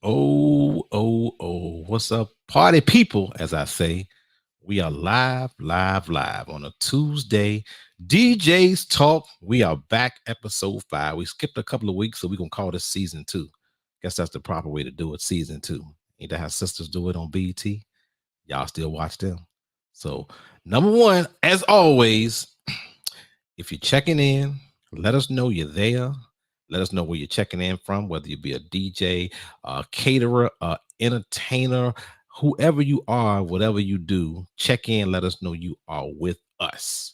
Oh, what's up, party people? As I say, we are live on a Tuesday. DJs Talk. We are back, episode 5. We skipped a couple of weeks, so we're going to call this season 2. Guess that's the proper way to do it, season 2. Ain't that how sisters do it on BET? Y'all still watch them. So, number one, as always, if you're checking in, let us know you're there. Let us know where you're checking in from, whether you be a DJ, a caterer, a entertainer, whoever you are, whatever you do, check in. Let us know you are with us.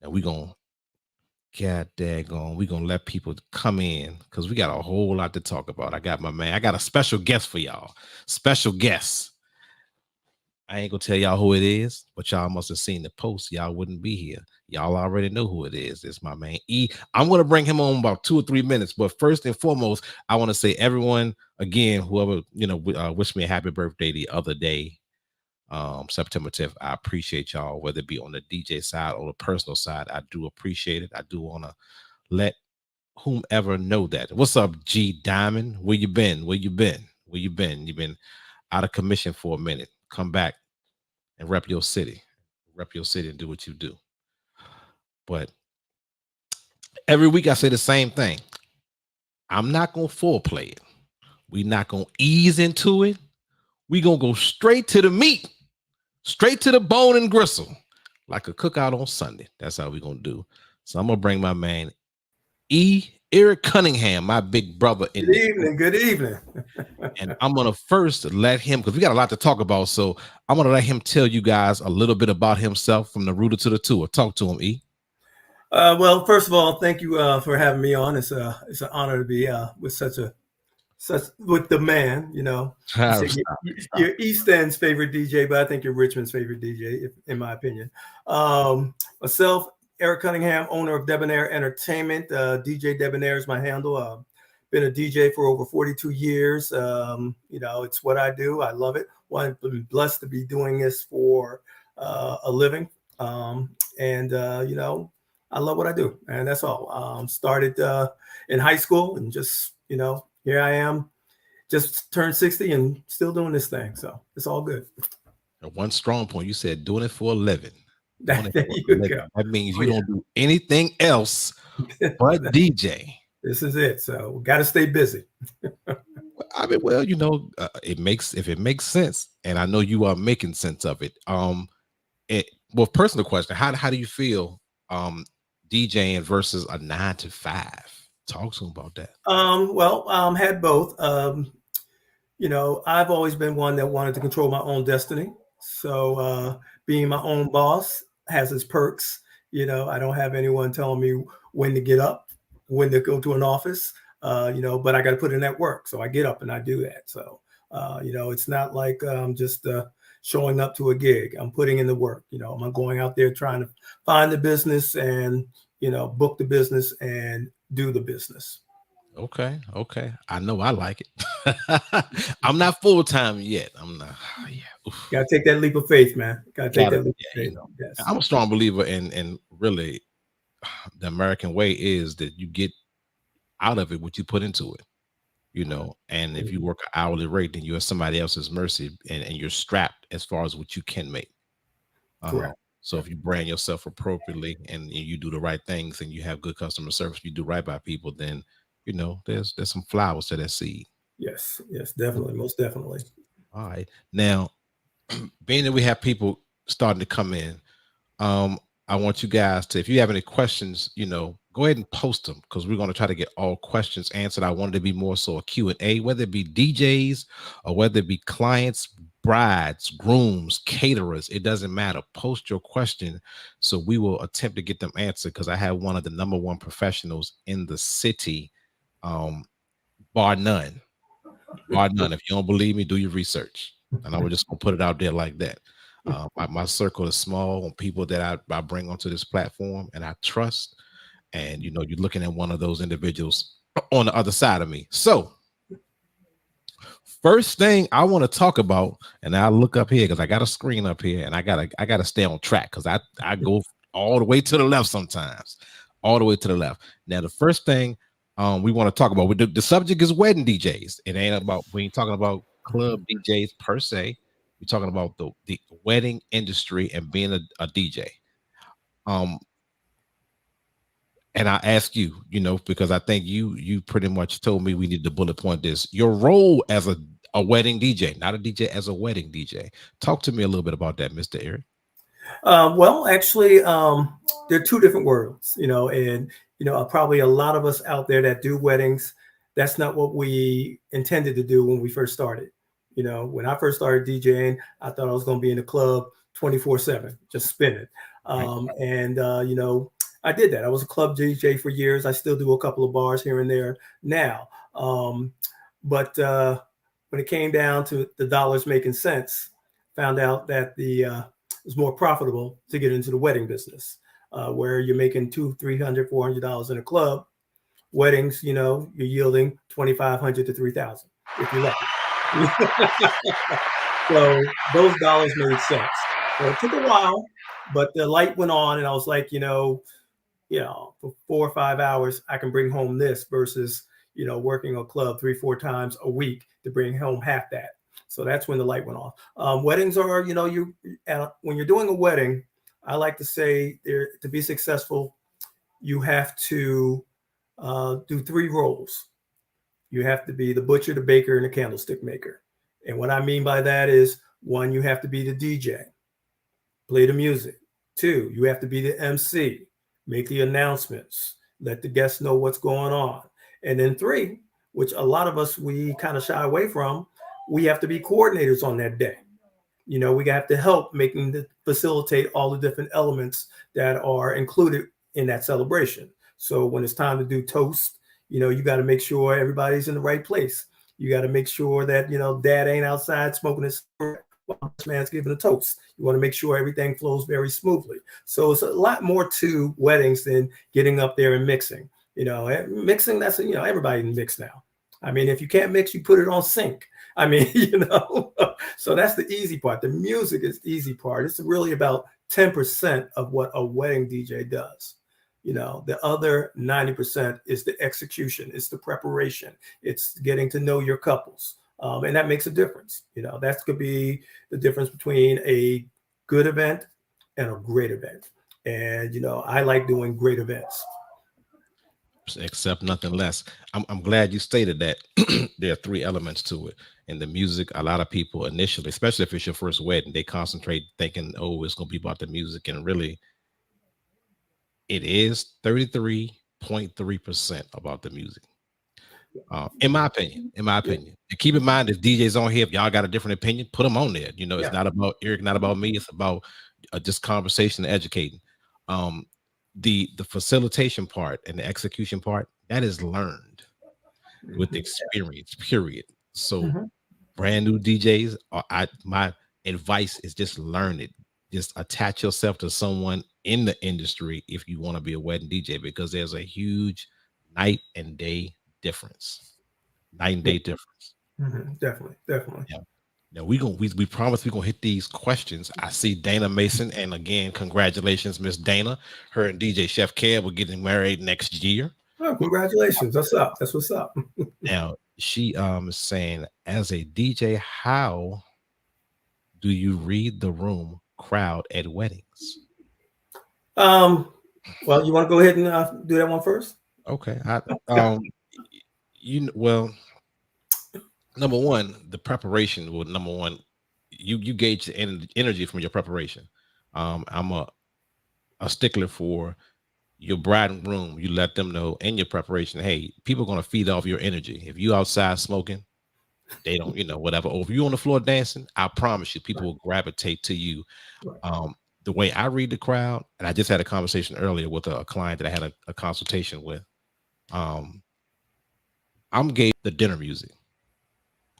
And we're going to God daggone, we're gonna let people come in because we got a whole lot to talk about. I got my man, I got a special guest for y'all. Special guest. I ain't gonna tell y'all who it is, but y'all must have seen the post. Y'all wouldn't be here. Y'all already know who it is. It's my man E. I'm gonna bring him on about 2 or 3 minutes. But first and foremost, I want to say everyone again, whoever wished me a happy birthday the other day, September 10th. I appreciate y'all, whether it be on the DJ side or the personal side. I do appreciate it. I do want to let whomever know that. What's up, G Diamond? Where you been? Where you been? Where you been? You've been out of commission for a minute. Come back and rep your city. Rep your city and do what you do. But every week I say the same thing. I'm not gonna foreplay it. We're not gonna ease into it. We're gonna go straight to the meat, straight to the bone and gristle, like a cookout on Sunday. That's how we're gonna do. So I'm gonna bring my man Eric Cunningham, my big brother. Good evening. Good evening. And I'm gonna first let him, because we got a lot to talk about. So I'm gonna let him tell you guys a little bit about himself from the rooter to the tour. Talk to him, E. Well, first of all, thank you for having me on. It's an honor to be with with the man. You say you're East End's favorite DJ, but I think you're Richmond's favorite DJ, in my opinion. Myself, Eric Cunningham, owner of Debonair Entertainment. DJ Debonair is my handle. Been a DJ for over 42 years. It's what I do. I love it. Well, I've been blessed to be doing this for a living. I love what I do, and that's all. Started in high school, and just here I am, just turned 60 and still doing this thing. So it's all good. One strong point, you said doing it for a living. There you go. That means you don't do anything else but DJ. This is it. So we got to stay busy. I mean, well, it makes sense, and I know you are making sense of it. Personal question: How do you feel DJing versus a 9 to 5? Talk to them about that. Had both. I've always been one that wanted to control my own destiny. So being my own boss has its perks. I don't have anyone telling me when to get up, when to go to an office. But I got to put in that work. So I get up and I do that. So it's not like just showing up to a gig. I'm putting in the work. I'm going out there trying to find the business and book the business and do the business. Okay. I know I like it. I'm not full time yet. I'm not. Gotta take that leap of faith, man. Gotta take that leap of faith. Yes. I'm a strong believer in really the American way is that you get out of it what you put into it. And if you work an hourly rate, then you're at somebody else's mercy, and you're strapped as far as what you can make. So if you brand yourself appropriately and you do the right things and you have good customer service, you do right by people, then there's some flowers to that seed. Yes, definitely, most definitely. All right. Now, being that we have people starting to come in, I want you guys to, if you have any questions, go ahead and post them, because we're going to try to get all questions answered. I wanted to be more so a Q&A, whether it be DJs or whether it be clients, brides, grooms, caterers. It doesn't matter. Post your question so we will attempt to get them answered, because I have one of the number one professionals in the city, bar none. If you don't believe me, do your research. And I was just going to put it out there like that. My circle is small on people that I bring onto this platform and I trust. And, you're looking at one of those individuals on the other side of me. So first thing I want to talk about, and I look up here because I got a screen up here, and I gotta stay on track, because I go all the way to the left sometimes, all the way to the left. Now, the first thing We want to talk about the subject is wedding DJs. It ain't about, we ain't talking about club DJs per se. We're talking about the wedding industry and being a DJ. And I ask you, because I think you pretty much told me we need to bullet point this. Your role as a wedding DJ, not a DJ, as a wedding DJ. Talk to me a little bit about that, Mr. Eric. Well, actually, there are two different worlds, and probably a lot of us out there that do weddings, that's not what we intended to do when we first started. When I first started DJing, I thought I was going to be in the club 24/7, just spinning. And I did that. I was a club DJ for years. I still do a couple of bars here and there now. But when it came down to the dollars making sense, found out that it was more profitable to get into the wedding business, where you're making $200, $300, $400 in a club. Weddings, you're yielding $2,500 to $3,000 if you're lucky. So those dollars made sense. So it took a while, but the light went on, and I was like, for 4 or 5 hours, I can bring home this versus, working a club 3-4 times a week to bring home half that. So that's when the light went off. Weddings are, when you're doing a wedding, I like to say to be successful, you have to do 3 roles. You have to be the butcher, the baker, and the candlestick maker. And what I mean by that is, 1, you have to be the DJ, play the music. 2, you have to be the MC, make the announcements, let the guests know what's going on. And then 3, which a lot of us, we kind of shy away from, we have to be coordinators on that day. We have to help facilitate all the different elements that are included in that celebration. So when it's time to do toast, you got to make sure everybody's in the right place. You got to make sure that, dad ain't outside smoking his cigarette while this man's giving a toast. You want to make sure everything flows very smoothly. So it's a lot more to weddings than getting up there and mixing. Mixing, that's, everybody can mix now. I mean, if you can't mix, you put it on sync. I mean, so that's the easy part. The music is the easy part. It's really about 10% of what a wedding DJ does. The other 90% is the execution. It's the preparation. It's getting to know your couples. And that makes a difference. That could be the difference between a good event and a great event. And, I like doing great events. Accept nothing less. I'm glad you stated that. There are 3 elements to it. And the music, a lot of people initially, especially if it's your first wedding, they concentrate thinking, oh, it's going to be about the music. And really, it is 33.3% about the music. In my opinion. And keep in mind, if DJs on here, if y'all got a different opinion, put them on there. It's not about Eric, not about me. It's about just conversation and educating. The facilitation part and the execution part, that is learned with experience, period. So brand new DJs, my advice is just learn it. Just attach yourself to someone in the industry if you want to be a wedding DJ, because there's a huge night and day difference. Definitely. Yeah. Now we promise we're gonna hit these questions. I see Dana Mason, and again, congratulations, Miss Dana. Her and DJ Chef Kev will getting married next year. Oh, congratulations. That's what's up. Now she is saying, as a DJ, how do you read the room crowd at weddings? Well, you want to go ahead and do that one first? Okay. Number one, the preparation. Well, number one, you gauge the energy from your preparation. I'm a stickler for your bride and groom. You let them know in your preparation, hey, people are going to feed off your energy. If you outside smoking, they don't, whatever. Or if you on the floor dancing, I promise you, people will gravitate to you. The way I read the crowd, and I just had a conversation earlier with a client that I had a consultation with. I'm gauging the dinner music.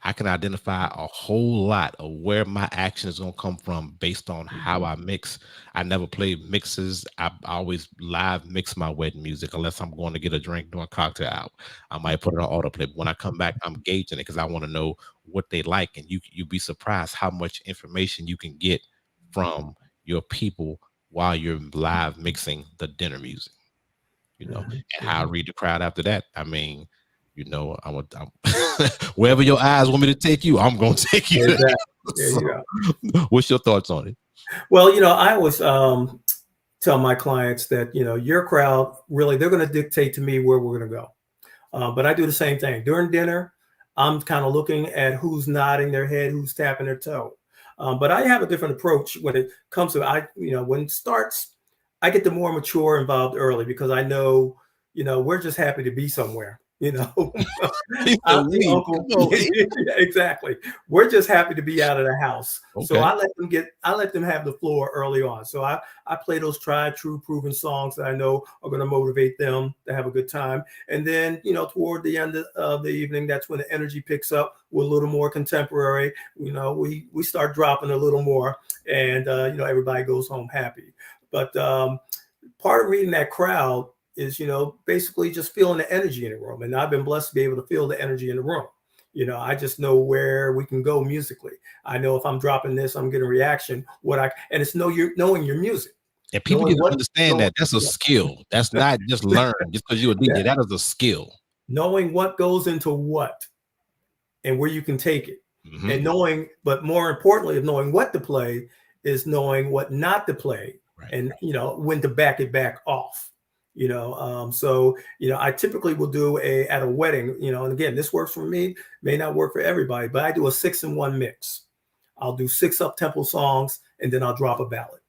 I can identify a whole lot of where my action is going to come from based on how I mix. I never play mixes. I always live mix my wedding music unless I'm going to get a drink, do a cocktail out. I might put it on autoplay. But when I come back, I'm gauging it because I want to know what they like. And you'd be surprised how much information you can get from your people while you're live mixing the dinner music. you know, and how I read the crowd after that. I mean, you know, I'm wherever your eyes want me to take you, I'm going to take you. Exactly. So, what's your thoughts on it? Well, you know, I always tell my clients that, you know, your crowd, really, they're going to dictate to me where we're going to go. But I do the same thing. During dinner, I'm kind of looking at who's nodding their head, who's tapping their toe. But I have a different approach when it comes to, you know, when it starts, I get the more mature involved early because I know, you know, we're just happy to be somewhere. You know, I'm the uncle. Exactly. We're just happy to be out of the house. Okay. So I let them have the floor early on. So I play those tried, true, proven songs that I know are going to motivate them to have a good time. And then, you know, toward the end of the evening, that's when the energy picks up. We're a little more contemporary. You know, we start dropping a little more, and you know, everybody goes home happy. But part of reading that crowd is, you know, basically just feeling the energy in the room. And I've been blessed to be able to feel the energy in the room. You know, I just know where we can go musically. I know if I'm dropping this, I'm getting a reaction. And it's knowing your music. And people need to understand that that's a skill. That's not just learned just because you're a DJ. That is a skill. Knowing what goes into what and where you can take it. And knowing, but more importantly, of knowing what to play is knowing what not to play. Right. And, you know, when to back it back off. You know, so, you know, I typically will do at a wedding, you know, and again, this works for me, may not work for everybody, but I do a 6-in-1 mix. I'll do 6 up-tempo songs, and then I'll drop a ballad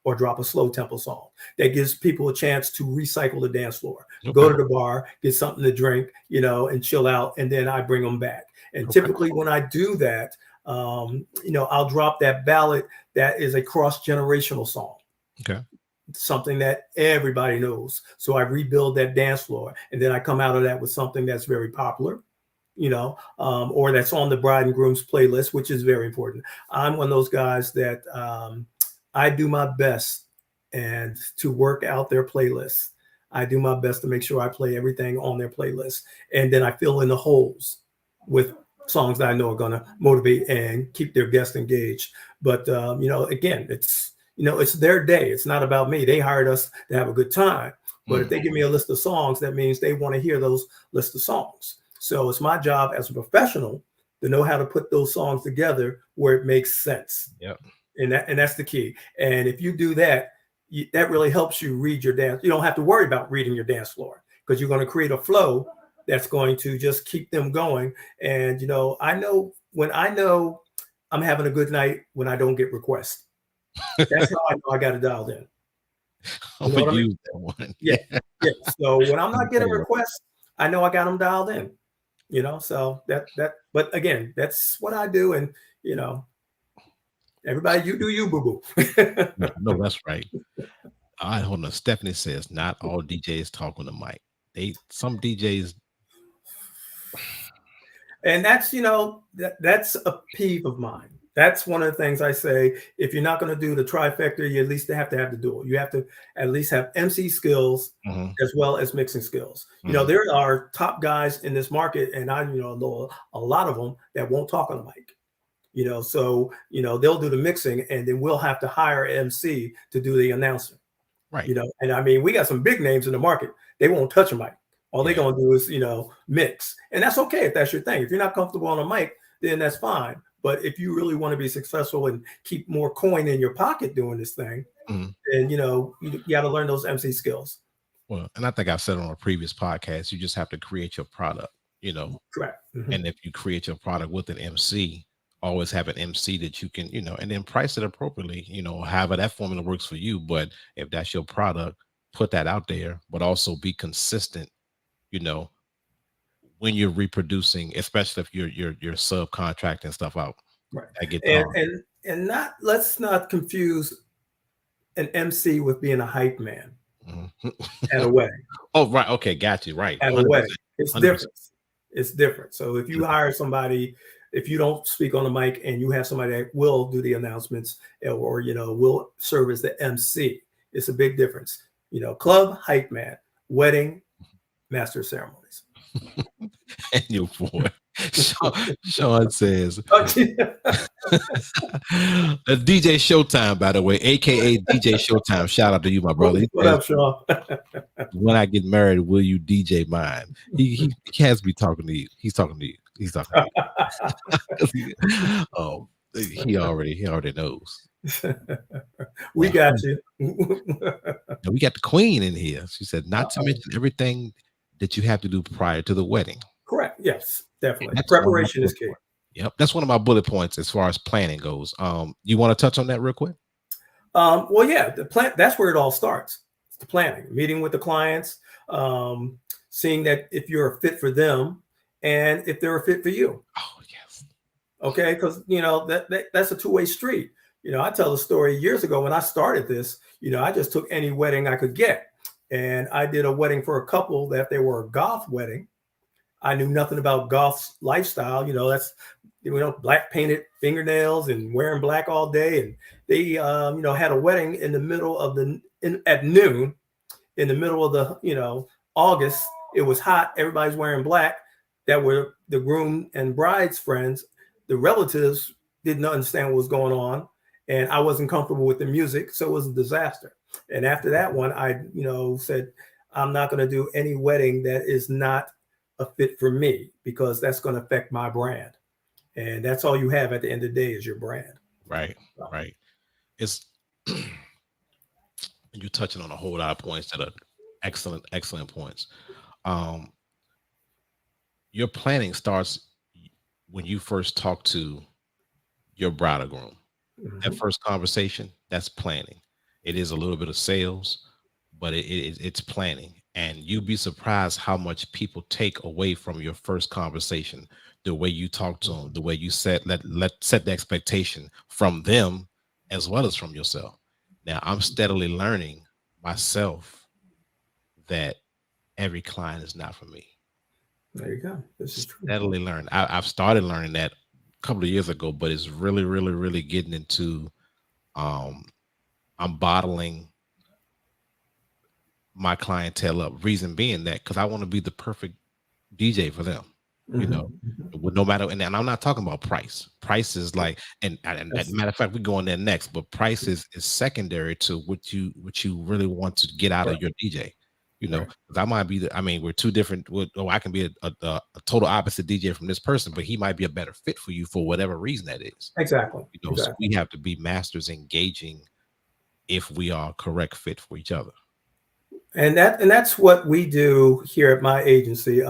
or drop a slow tempo song. That gives people a chance to recycle the dance floor, go to the bar, get something to drink, you know, and chill out. And then I bring them back. And typically when I do that, you know, I'll drop that ballad that is a cross-generational song. Okay. Something that everybody knows. So I rebuild that dance floor, and then I come out of that with something that's very popular, you know, or that's on the bride and groom's playlist, which is very important. I'm one of those guys that I do my best and to work out their playlists. I do my best to make sure I play everything on their playlist, and then I fill in the holes with songs that I know are going to motivate and keep their guests engaged. But you know, again, it's, you know, it's their day. It's not about me. They hired us to have a good time. But if they give me a list of songs, that means they want to hear those list of songs. So it's my job as a professional to know how to put those songs together where it makes sense. Yep. And that's the key. And if you do that, that really helps you read your dance. You don't have to worry about reading your dance floor because you're going to create a flow that's going to just keep them going. And, you know when I know I'm having a good night when I don't get requests. That's how I know I got it dialed in. I'm gonna use that one. Yeah. So when I'm not getting requests, I know I got them dialed in. You know, so but again, that's what I do. And you know, everybody, you do you, boo boo. No, that's right. All right, hold on. Stephanie says not all DJs talk on the mic. Some DJs. And that's, you know, that's a peeve of mine. That's one of the things I say. If you're not going to do the trifecta, you at least have to have the dual. You have to at least have MC skills as well as mixing skills. You know, there are top guys in this market, and I, you know a lot of them that won't talk on the mic. You know, so, you know, they'll do the mixing, and then we'll have to hire an MC to do the announcing. Right. You know, and I mean, we got some big names in the market. They won't touch a mic. All they're going to do is, you know, mix. And that's okay if that's your thing. If you're not comfortable on a mic, then that's fine. But if you really want to be successful and keep more coin in your pocket doing this thing, then, you know, you got to learn those MC skills. Well, and I think I've said on a previous podcast, you just have to create your product, you know. Correct. And if you create your product with an MC, always have an MC that you can, you know, and then price it appropriately, you know, however that formula works for you. But if that's your product, put that out there, but also be consistent, you know, when you're reproducing, especially if you're subcontracting stuff out. Right. And not, let's not confuse an MC with being a hype man at a wedding. Oh, right. Okay, got you. Right. At a wedding. It's 100%. Different. It's different. So if you hire somebody, if you don't speak on the mic and you have somebody that will do the announcements or, you know, will serve as the MC, it's a big difference. You know, club, hype man, wedding, master of ceremonies. And your boy, Sean says, DJ Showtime, by the way, aka DJ Showtime. Shout out to you, my brother. What up, Sean? When I get married, will you DJ mine? He has to be talking to you. He's talking to you. He's talking to you. Oh, he already knows. We got you. We got the queen in here. She said, not to mention everything that you have to do prior to the wedding. Correct. Yes, definitely. Preparation is key. Yep, that's one of my bullet points as far as planning goes. You want to touch on that real quick? Well, yeah, the plan. That's where it all starts. It's the planning, meeting with the clients, seeing that if you're a fit for them and if they're a fit for you. Oh, yes. Okay, because that's a two-way street. I tell a story years ago when I started this. I just took any wedding I could get, and I did a wedding for a couple that they were a goth wedding. I knew nothing about goth's lifestyle. That's black painted fingernails and wearing black all day. And they, had a wedding in the middle of at noon, in the middle of the, August. It was hot. Everybody's wearing black. That were the groom and bride's friends. The relatives didn't understand what was going on, and I wasn't comfortable with the music, so it was a disaster. And after that one, I, said, I'm not going to do any wedding that is not a fit for me, because that's going to affect my brand. And that's all you have at the end of the day is your brand. Right. Right. It's you're touching on a whole lot of points that are excellent points. Your planning starts when you first talk to your bride or groom. Mm-hmm. That first conversation, that's planning. It is a little bit of sales, but it's planning. And you'd be surprised how much people take away from your first conversation, the way you talk to them, the way you set the expectation from them as well as from yourself. Now, I'm steadily learning myself that every client is not for me. There you go. This is true. Steadily learn. I've started learning that a couple of years ago, but it's really, really, really getting into I'm bottling my clientele up. Reason being that because I want to be the perfect DJ for them. Mm-hmm. No matter, and I'm not talking about price. Price is like, and matter of fact, we go on there next. But price is secondary to what you really want to get out of your DJ. Because I might be we're two different. I can be a total opposite DJ from this person, but he might be a better fit for you for whatever reason that is. Exactly. So we have to be masters engaging if we are a correct fit for each other. And that's what we do here at my agency.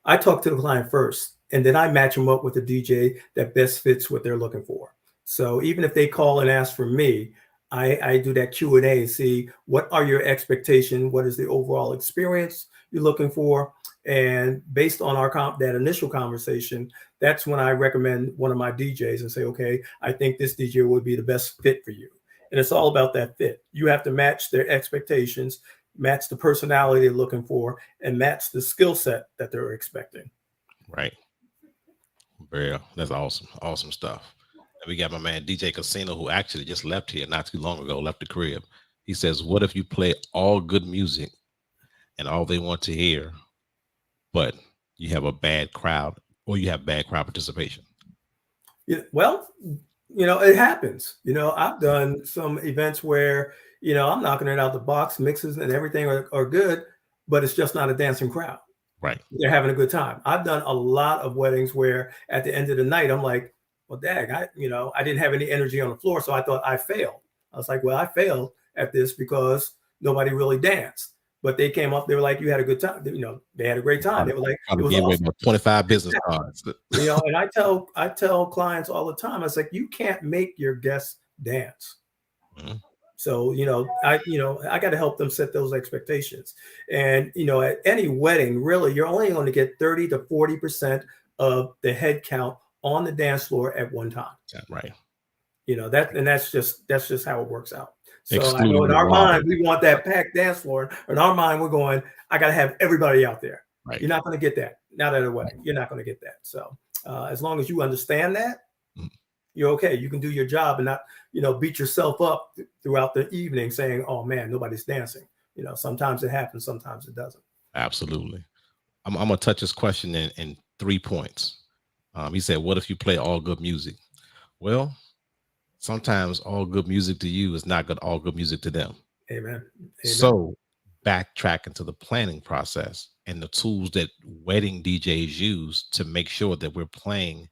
I talk to the client first, and then I match them up with a DJ that best fits what they're looking for. So even if they call and ask for me, I do that Q&A and see what are your expectations, what is the overall experience you're looking for, and based on that initial conversation, that's when I recommend one of my DJs and say, okay, I think this DJ would be the best fit for you. And it's all about that fit. You have to match their expectations, match the personality they're looking for, and match the skill set that they're expecting. Right. Yeah, that's awesome. Awesome stuff. And we got my man DJ Casino, who actually just left here not too long ago, left the crib. He says, what if you play all good music and all they want to hear, but you have a bad crowd or you have bad crowd participation? Yeah, well, it happens. I've done some events where, I'm knocking it out the box, mixes and everything are good, but it's just not a dancing crowd. Right. They're having a good time. I've done a lot of weddings where at the end of the night, I'm like, well, dag, I didn't have any energy on the floor. So I thought I failed. I was like, well, I failed at this because nobody really danced. But they came up, they were like, you had a good time. They had a great time. They were like, it was awesome. 25 business cards. And I tell clients all the time, I was like, you can't make your guests dance. Mm-hmm. So, I got to help them set those expectations. And, at any wedding, really, you're only going to get 30 to 40% of the head count on the dance floor at one time. Right. That's just how it works out. So I know in our mind, we want that packed dance floor. In our mind, we're going, I got to have everybody out there. Right. You're not going to get that. Not at a wedding. You're not going to get that. So as long as you understand that, you're okay. You can do your job and not, beat yourself up throughout the evening saying, oh man, nobody's dancing. Sometimes it happens. Sometimes it doesn't. Absolutely. I'm going to touch this question in 3 points. He said, "What if you play all good music?" Well, sometimes all good music to you is not good. All good music to them. Amen. So backtrack into the planning process and the tools that wedding DJs use to make sure that we're playing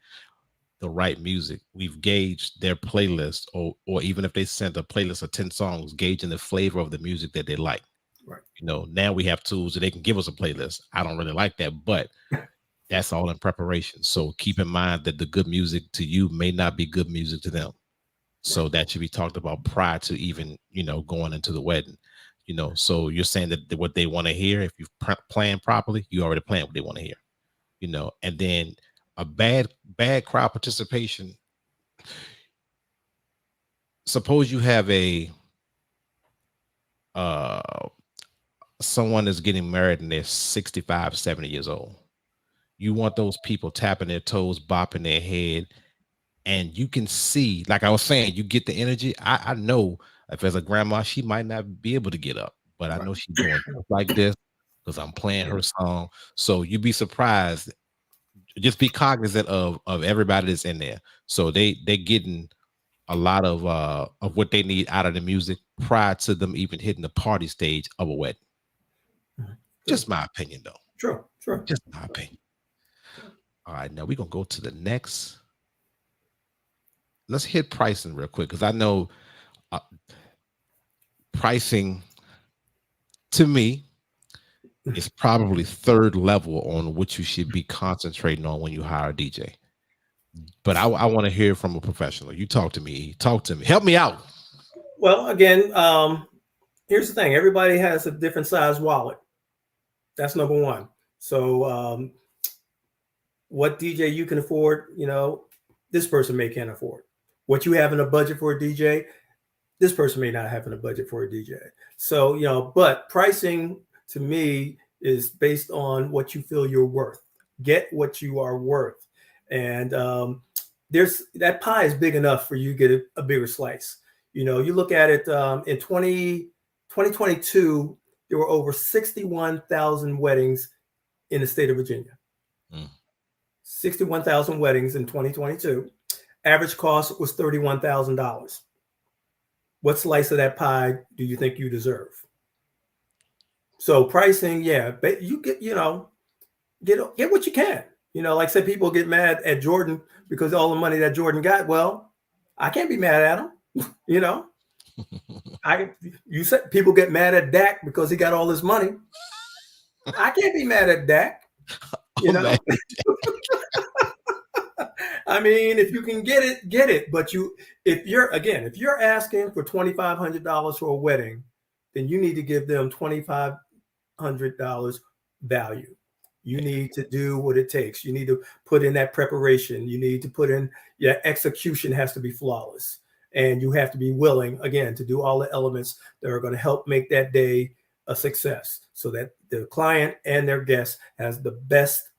the right music. We've gauged their playlist, or even if they sent a playlist of 10 songs, gauging the flavor of the music that they like. Right. Now we have tools that they can give us a playlist. I don't really like that, but that's all in preparation. So keep in mind that the good music to you may not be good music to them. So that should be talked about prior to even, going into the wedding. So you're saying that what they want to hear, if you plan properly, you already plan what they want to hear, and then a bad crowd participation. Suppose you have someone is getting married and they're 65, 70 years old. You want those people tapping their toes, bopping their head, and you can see, like I was saying, you get the energy. I know if as a grandma, she might not be able to get up, but I know she's doing like this because I'm playing her song. So you'd be surprised. Just be cognizant of everybody that's in there. So they're getting a lot of what they need out of the music prior to them even hitting the party stage of a wedding. Just my opinion, though. Sure. Just my opinion. All right, now we're gonna go to the next. Let's hit pricing real quick because I know pricing to me is probably third level on what you should be concentrating on when you hire a DJ. But I want to hear from a professional. You talk to me. Help me out. Well, again, here's the thing. Everybody has a different size wallet. That's number one. So what DJ you can afford, this person may can't afford. What you have in a budget for a DJ, this person may not have in a budget for a DJ. So, but pricing to me is based on what you feel you're worth. Get what you are worth. And there's that pie is big enough for you to get a bigger slice. You look at it in 2022, there were over 61,000 weddings in the state of Virginia. 61,000 weddings in 2022. Average cost was $31,000. What slice of that pie do you think you deserve? So pricing, yeah, but you get what you can. Like I said, people get mad at Jordan because of all the money that Jordan got. Well, I can't be mad at him. You said people get mad at Dak because he got all this money. I can't be mad at Dak. I mean, if you can get it. But if you're asking for $2,500 for a wedding, then you need to give them $2,500 value. You need to do what it takes. You need to put in that preparation. You need to put in, execution has to be flawless. And you have to be willing, again, to do all the elements that are going to help make that day a success so that the client and their guests has the best,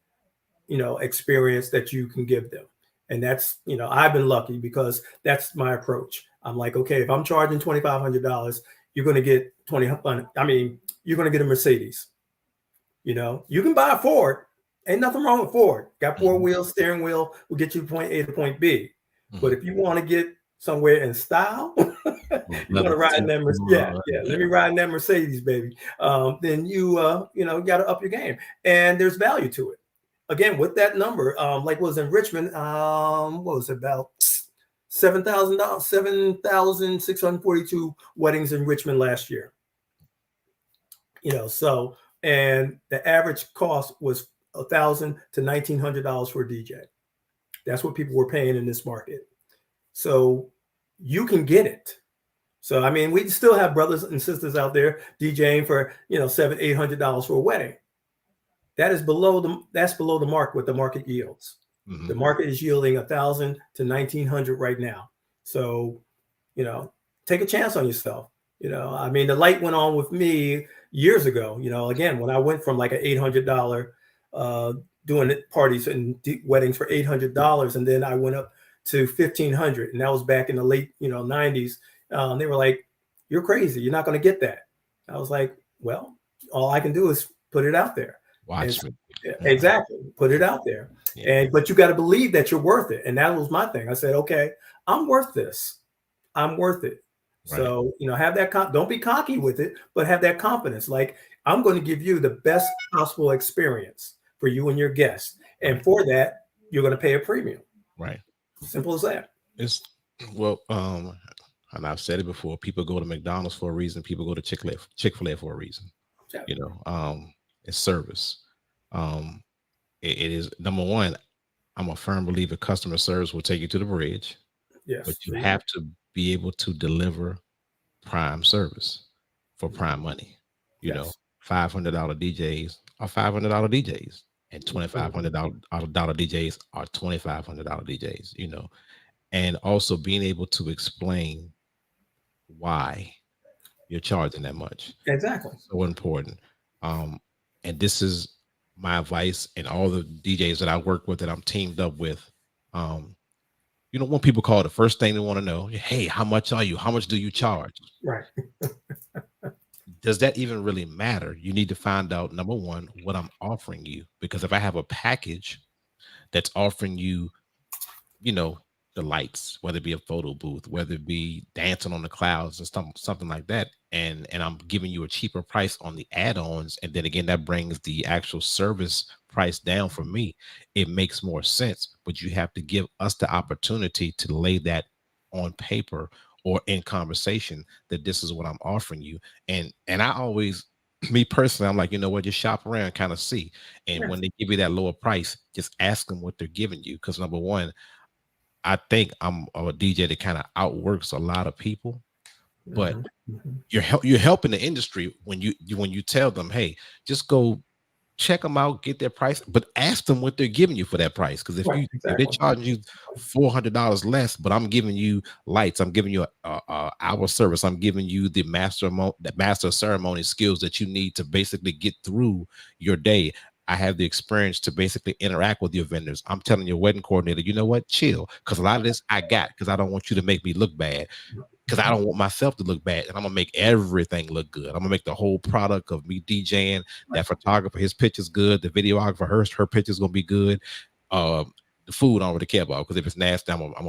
experience that you can give them. And that's, I've been lucky because that's my approach. I'm like, okay, if I'm charging $2,500, you're going to get you're going to get a Mercedes. You can buy a Ford. Ain't nothing wrong with Ford. Got 4 wheels, steering wheel, will get you point A to point B. But if you want to get somewhere in style, you want to ride in that Mercedes. Let me ride in that Mercedes, baby. Then you got to up your game. And there's value to it. Again, with that number, like was in Richmond, what was it, about $7,642 weddings in Richmond last year. And the average cost was $1,000 to $1,900 for a DJ. That's what people were paying in this market. So you can get it. So, we still have brothers and sisters out there DJing for, $700, $800 for a wedding. That's below the mark what the market yields. Mm-hmm. The market is yielding $1,000 to $1,900 right now. So, take a chance on yourself. The light went on with me years ago. Again, when I went from like an $800 doing parties and weddings for $800, and then I went up to $1,500, and that was back in the late 90s. They were like, "You're crazy. You're not going to get that." I was like, "Well, all I can do is put it out there." Watch me. Exactly. Put it out there. Yeah. But you got to believe that you're worth it. And that was my thing. I said, okay, I'm worth this. I'm worth it. Right. So, have that, don't be cocky with it, but have that confidence. Like, I'm going to give you the best possible experience for you and your guests. And right. For that, you're going to pay a premium. Right. Simple as that. It's and I've said it before, people go to McDonald's for a reason. People go to Chick-fil-A for a reason. Yeah. It's service. It is, number one, I'm a firm believer customer service will take you to the bridge. Yes. But you have to be able to deliver prime service for prime money. You know, $500 DJs are $500 DJs, and $2,500 DJs are $2,500 DJs, and also being able to explain why you're charging that much. Exactly. So important. And this is my advice, and all the DJs that I work with, that I'm teamed up with. When people call, the first thing they want to know, hey, how much are you? How much do you charge? Right. Does that even really matter? You need to find out, number one, what I'm offering you. Because if I have a package that's offering you, the lights, whether it be a photo booth, whether it be dancing on the clouds or something like that, and I'm giving you a cheaper price on the add-ons, and then again, that brings the actual service price down for me, it makes more sense. But you have to give us the opportunity to lay that on paper or in conversation, that this is what I'm offering you. And I always, me personally, I'm like, just shop around, kind of see. And when they give you that lower price, just ask them what they're giving you. Because number one, I think I'm a DJ that kind of outworks a lot of people, but you're helping the industry when you tell them, hey, just go check them out, get their price, but ask them what they're giving you for that price. Because if they're charging you $400 less, but I'm giving you lights, I'm giving you hour service, I'm giving you the master of ceremony skills that you need to basically get through your day. I have the experience to basically interact with your vendors. I'm telling your wedding coordinator, you know what? Chill. Because a lot of this I got, because I don't want you to make me look bad, because I don't want myself to look bad. And I'm going to make everything look good. I'm going to make the whole product of me DJing, that photographer, his picture's good. The videographer, her picture's going to be good. The food I don't really care about, because if it's nasty, I don't care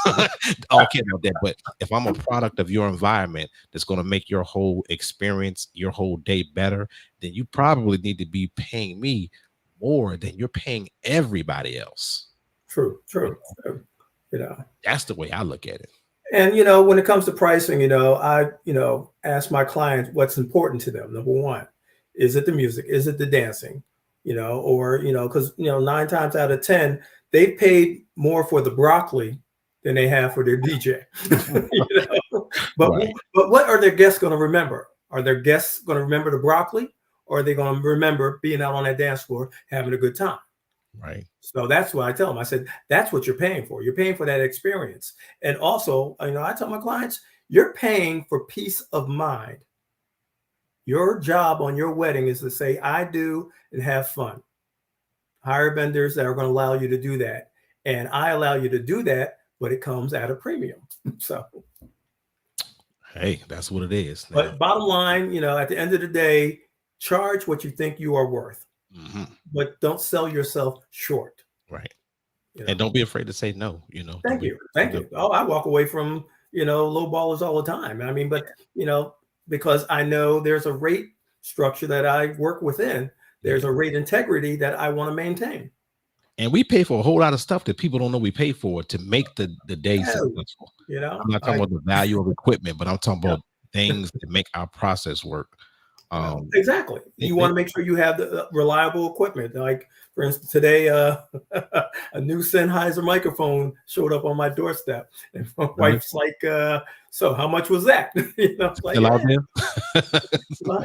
about that. But if I'm a product of your environment that's going to make your whole experience, your whole day better, then you probably need to be paying me more than you're paying everybody else. True. That's the way I look at it. And when it comes to pricing, I ask my clients what's important to them. Number one, is it the music? Is it the dancing? Or because 9 times out of 10, they've paid more for the broccoli than they have for their DJ. But what are their guests going to remember? Are their guests going to remember the broccoli, or are they going to remember being out on that dance floor having a good time? Right. So that's what I tell them. I said, that's what you're paying for. You're paying for that experience. And also, I tell my clients, you're paying for peace of mind. Your job on your wedding is to say, I do, and have fun. Hire vendors that are going to allow you to do that. And I allow you to do that, but it comes at a premium. So, hey, that's what it is. But bottom line, at the end of the day, charge what you think you are worth, but don't sell yourself short. Right. And don't be afraid to say no. Thank you. Oh, I walk away from, low ballers all the time. I mean, but, because I know there's a rate structure that I work within. There's a rate integrity that I want to maintain. And we pay for a whole lot of stuff that people don't know we pay for to make the day successful. I'm not talking about the value of equipment, but I'm talking about things that make our process work. Exactly. You want to make sure you have the reliable equipment. Like, for instance, today, a new Sennheiser microphone showed up on my doorstep, and my wife's like, "So, how much was that?" Like, still out there?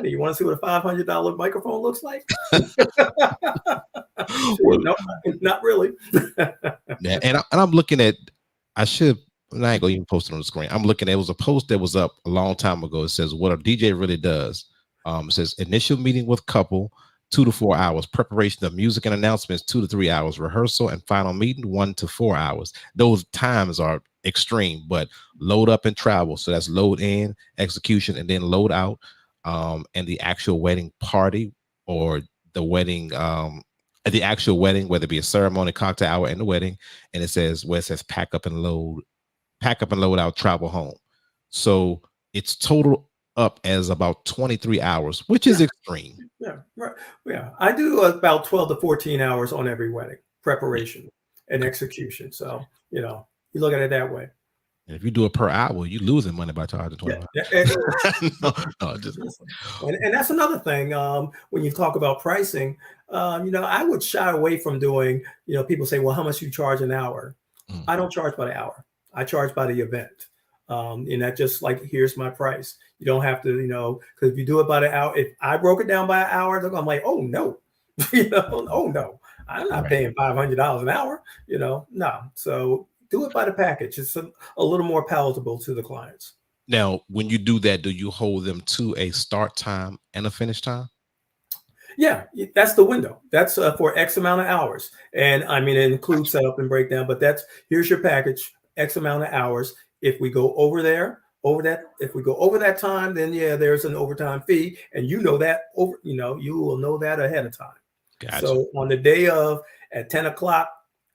You want to see what a $500 microphone looks like? No, not really. Yeah, and I'm looking at. I ain't gonna even post it on the screen. I'm looking at. It was a post that was up a long time ago. It says what a DJ really does. It says initial meeting with couple 2 to 4 hours, preparation of music and announcements 2 to 3 hours, rehearsal and final meeting 1 to 4 hours. Those times are extreme, but load up and travel. So that's load in, execution, and then load out. And the actual wedding party or the wedding, at the actual wedding, whether it be a ceremony, cocktail hour, and the wedding, and it says pack up and load out, travel home. So it's total up as about 23 hours, which is extreme. Yeah, right. Yeah, I do about 12 to 14 hours on every wedding preparation and execution. So, you know, you look at it that way. And if you do it per hour, you're losing money by charging 25. And that's another thing. When you talk about pricing, you know, I would shy away from doing, you know, people say, well, how much you charge an hour? I don't charge by the hour. I charge by the event. And that just like, here's my price. You don't have to, you know, because if you do it by the hour, if I broke it down by an hour, I'm like, oh no, you know, oh no, I'm not paying $500 an hour, you know, no. So do it by the package. It's a little more palatable to the clients. Now, when you do that, do you hold them to a start time and a finish time? Yeah, that's the window. That's for X amount of hours. And I mean, it includes setup and breakdown, but here's your package, X amount of hours. If we go over if we go over that time, then yeah, there's an overtime fee. And you know that you will know that ahead of time. Gotcha. So on the day of at 10 o'clock,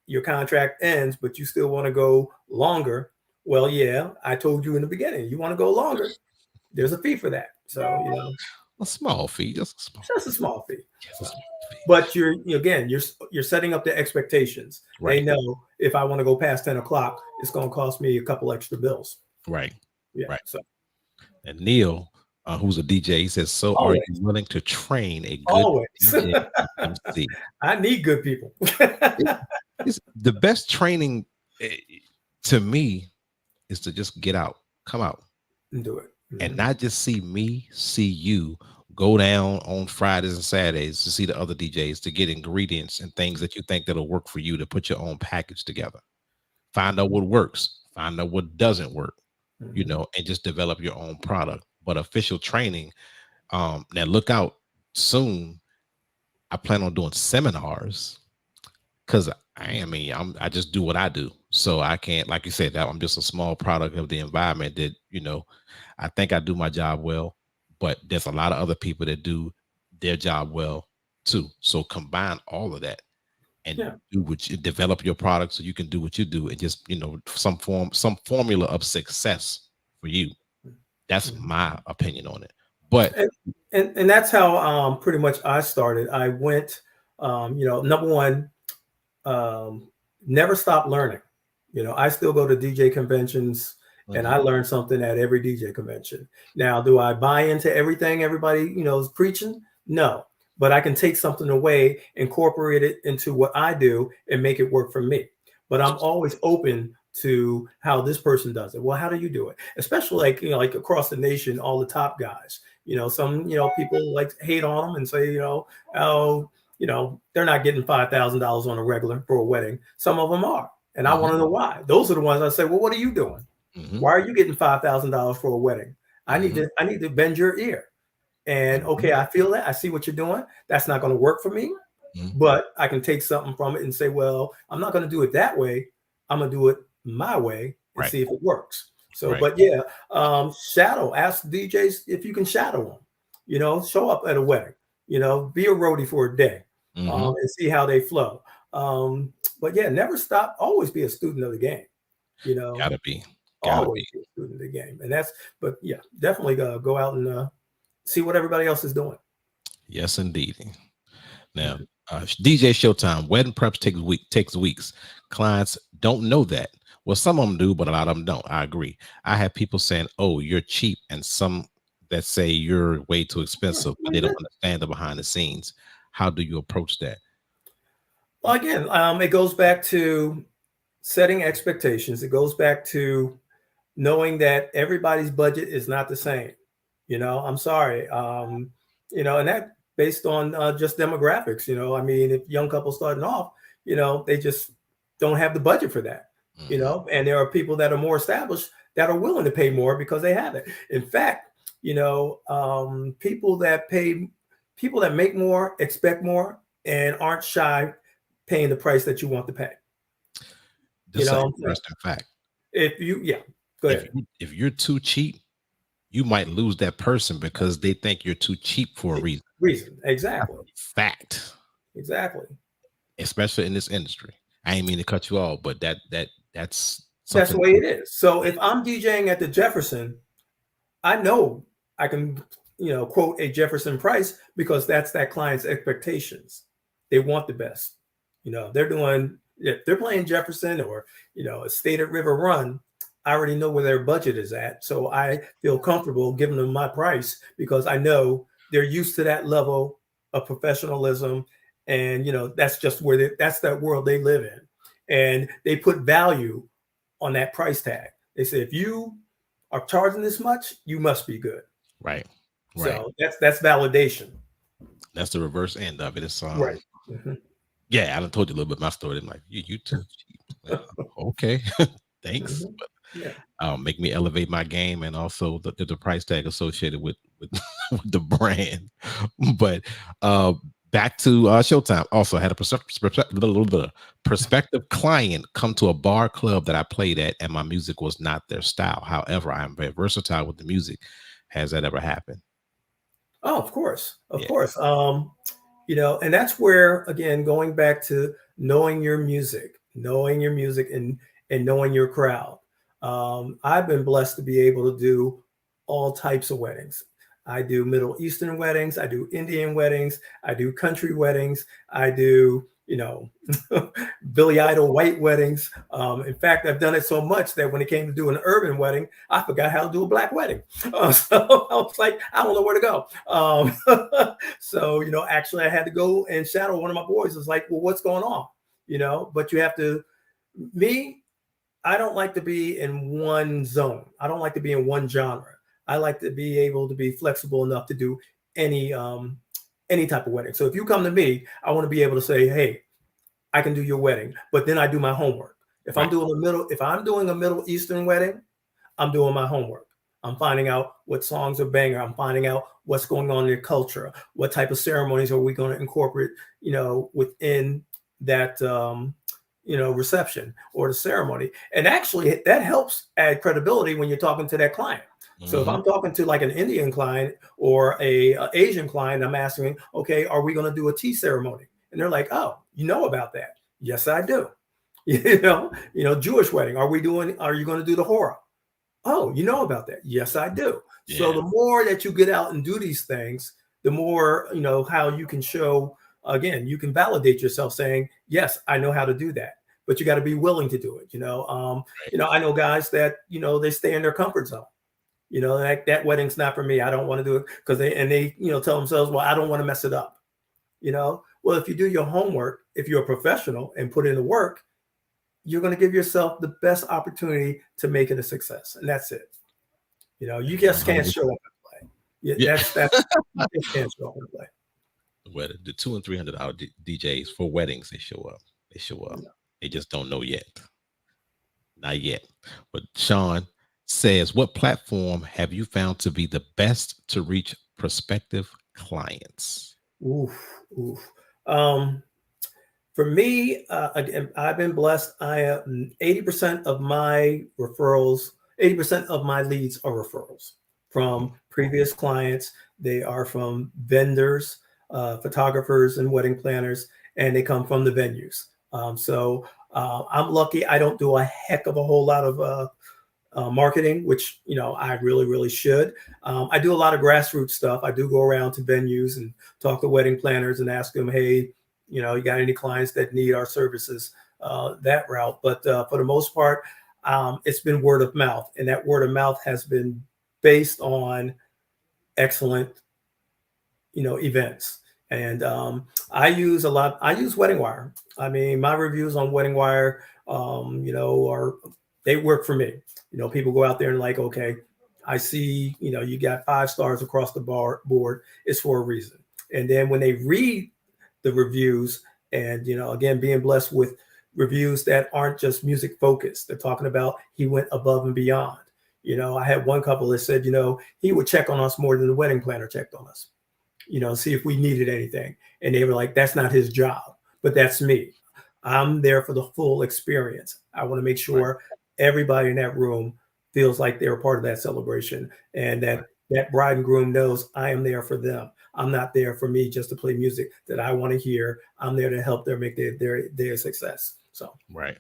your contract ends, but you still want to go longer. Well, yeah, I told you in the beginning, you want to go longer. There's a fee for that. So, you know, a small fee, just a small fee. But you're setting up the expectations. Right. They know if I want to go past 10 o'clock, it's going to cost me a couple extra bills. Right. Yeah. Right. So, and Neil, who's a DJ, he says, so always. Are you willing to train a good DJ MC? I need good people. It's the best training to me is to just get out, come out and do it. And not just see me, see you. Go down on Fridays and Saturdays to see the other DJs, to get ingredients and things that you think that'll work for you, to put your own package together. Find out what works, find out what doesn't work, you know, and just develop your own product. But official training, now look out soon. I plan on doing seminars because I just do what I do. So I can't, like you said, I'm just a small product of the environment that, you know, I think I do my job well, but there's a lot of other people that do their job well too. So combine all of that and develop your product so you can do what you do, and just, you know, some formula of success for you. That's my opinion on it. But and that's how pretty much I started. I went, you know, number one, never stop learning. You know, I still go to DJ conventions. And I learned something at every DJ convention. Now, do I buy into everything everybody, you know, is preaching? No, but I can take something away, incorporate it into what I do, and make it work for me. But I'm always open to how this person does it. Well, how do you do it? Especially like, you know, like across the nation, all the top guys, you know, some, you know, people like hate on them and say, you know, oh, you know, they're not getting $5,000 on a regular for a wedding. Some of them are. And I want to know why. Those are the ones I say, well, what are you doing? Why are you getting $5,000 for a wedding? I need to bend your ear. And okay, I feel that. I see what you're doing. That's not going to work for me, but I can take something from it and say, well, I'm not going to do it that way. I'm going to do it my way and see if it works. So, but yeah, shadow. Ask DJs if you can shadow them. You know, show up at a wedding. You know, be a roadie for a day and see how they flow. But yeah, never stop. Always be a student of the game. You know, gotta be. Always be a student of the game. And but yeah, definitely go out and see what everybody else is doing. Yes, indeed. Now, DJ Showtime, wedding preps takes weeks. Clients don't know that. Well, some of them do, but a lot of them don't. I agree. I have people saying, oh, you're cheap, and some that say you're way too expensive, but they don't understand the behind the scenes. How do you approach that? Well, again, it goes back to setting expectations. It goes back to knowing that everybody's budget is not the same. You know, I'm sorry. You know, and that based on just demographics. You know, I mean, if young couples starting off, you know, they just don't have the budget for that. You know, and there are people that are more established that are willing to pay more because they have it. In fact, you know, people that make more, expect more, and aren't shy paying the price that you want to pay. You know, interesting fact. If you, go ahead. If you're too cheap, you might lose that person because they think you're too cheap for a reason. reason. Exactly. Fact. Exactly. Especially in this industry. I ain't mean to cut you off, but that's That's something. the way it is. So if I'm DJing at the Jefferson, I know I can, quote a Jefferson price because that's that client's expectations. They want the best. They're doing, if they're playing Jefferson or, a State at River Run, I already know where their budget is at. So I feel comfortable giving them my price because I know they're used to that level of professionalism. And, that's just that's that world they live in. And they put value on that price tag. They say, if you are charging this much, you must be good. Right. So that's validation. That's the reverse end of it. It's right. Mm-hmm. Yeah, I done told you a little bit my story. I'm like, you too cheap. Okay, thanks. Mm-hmm. Yeah. Make me elevate my game and also the price tag associated with with the brand. But back to Showtime. Also, I had a prospective client come to a bar club that I played at, and my music was not their style. However, I am very versatile with the music. Has that ever happened? Oh, of course, of course. And that's where, again, going back to knowing your music and knowing your crowd. I've been blessed to be able to do all types of weddings. I do Middle Eastern weddings. I do Indian weddings. I do country weddings. I do, Billy Idol white weddings. In fact, I've done it so much that when it came to do an urban wedding, I forgot how to do a black wedding. So I was like, I don't know where to go. So, actually I had to go and shadow one of my boys. It's like, well, what's going on? But you have to, I don't like to be in one zone. I don't like to be in one genre. I like to be able to be flexible enough to do any type of wedding. So if you come to me, I want to be able to say, hey, I can do your wedding, but then I do my homework. If I'm doing a Middle Eastern wedding, I'm doing my homework. I'm finding out what songs are banger. I'm finding out what's going on in their culture. What type of ceremonies are we going to incorporate, within that, reception or the ceremony. And actually that helps add credibility when you're talking to that client. So if I'm talking to like an Indian client or a Asian client, I'm asking, okay, are we going to do a tea ceremony? And they're like, oh, you know about that? Yes, I do. Jewish wedding. Are you going to do the hora? Oh, you know about that? Yes, I do. Yeah. So the more that you get out and do these things, the more, how you can show, again, you can validate yourself saying, yes, I know how to do that. But you got to be willing to do it. I know guys that, they stay in their comfort zone. That wedding's not for me. I don't want to do it because they tell themselves, well, I don't want to mess it up. Well, if you do your homework, if you're a professional and put in the work, you're going to give yourself the best opportunity to make it a success. And that's it. You just can't show up and play. That's you just can't show up and play. Well, the $200 and $300 DJs for weddings, they show up. Yeah. They just don't know yet. Not yet. But Sean says, what platform have you found to be the best to reach prospective clients? For me, again, I've been blessed. I am 80% of my referrals, 80% of my leads are referrals from previous clients. They are from vendors, photographers, and wedding planners, and they come from the venues. So I'm lucky. I don't do a heck of a whole lot of marketing, which, I really, really should. I do a lot of grassroots stuff. I do go around to venues and talk to wedding planners and ask them, hey, you got any clients that need our services, that route. But for the most part, it's been word of mouth. And that word of mouth has been based on excellent, events. And I use Wedding Wire. I mean, my reviews on Wedding Wire, they work for me. People go out there and like, okay, I see, you got 5 stars across the board. It's for a reason. And then when they read the reviews and, again, being blessed with reviews that aren't just music focused, they're talking about he went above and beyond. I had one couple that said, he would check on us more than the wedding planner checked on us, see if we needed anything. And they were like, that's not his job, but that's me. I'm there for the full experience. I want to make sure everybody in that room feels like they're a part of that celebration and that bride and groom knows I am there for them. I'm not there for me just to play music that I want to hear. I'm there to help them make their success. So right.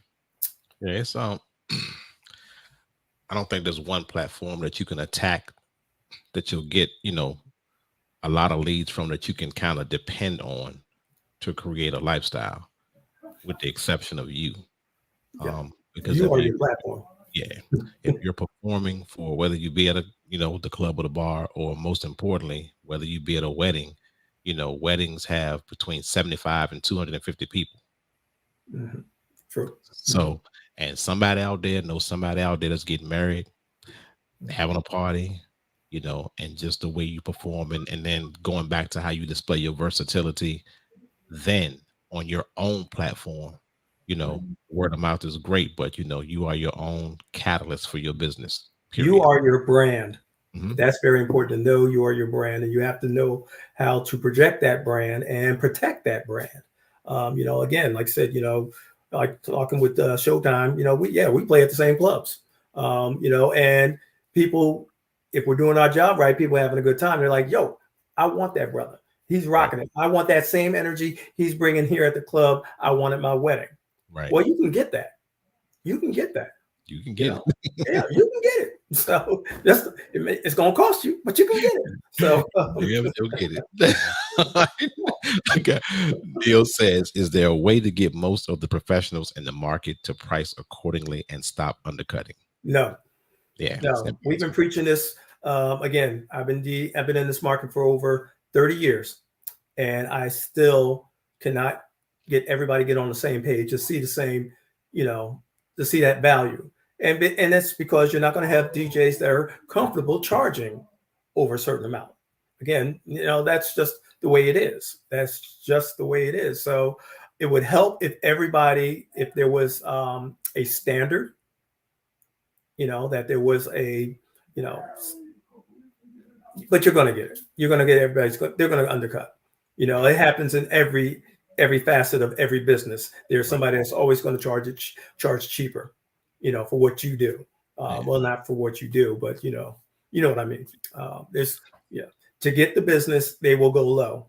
Yeah, it's I don't think there's one platform that you can attack that you'll get, a lot of leads from that you can kind of depend on to create a lifestyle, with the exception of you. yeah. Because You are your platform. yeah, if you're performing, for whether you be at a, the club or the bar, or most importantly, whether you be at a wedding, weddings have between 75 and 250 people. Mm-hmm. True. So, and somebody out there knows somebody out there that's getting married, having a party, and just the way you perform, and then going back to how you display your versatility, then on your own platform, word of mouth is great, but you are your own catalyst for your business. Period. You are your brand. Mm-hmm. That's very important to know. You are your brand, and you have to know how to project that brand and protect that brand. Again, like I said, like talking with Showtime, we play at the same clubs, and people, if we're doing our job right, people having a good time, they're like, yo, I want that brother. He's rocking it. I want that same energy he's bringing here at the club. I want at my wedding. Right. Well, you can get that. You can get that. You can get it. Yeah, you can get it. So it's going to cost you, but you can get it. So you'll get it. Okay. Neil says, is there a way to get most of the professionals in the market to price accordingly and stop undercutting? No. Yeah. No. We've been preaching this. Again, I've been in this market for over 30 years, and I still cannot get everybody get on the same page to see the same, to see that value. And that's because you're not going to have DJs that are comfortable charging over a certain amount. Again, that's just the way it is. That's just the way it is. So it would help if there was a standard, that there was a, but you're going to get it. You're going to get they're going to undercut. It happens in every facet of every business. There's somebody that's always going to charge cheaper, for what you do. Well, not for what you do, but you know what I mean. To get the business, they will go low.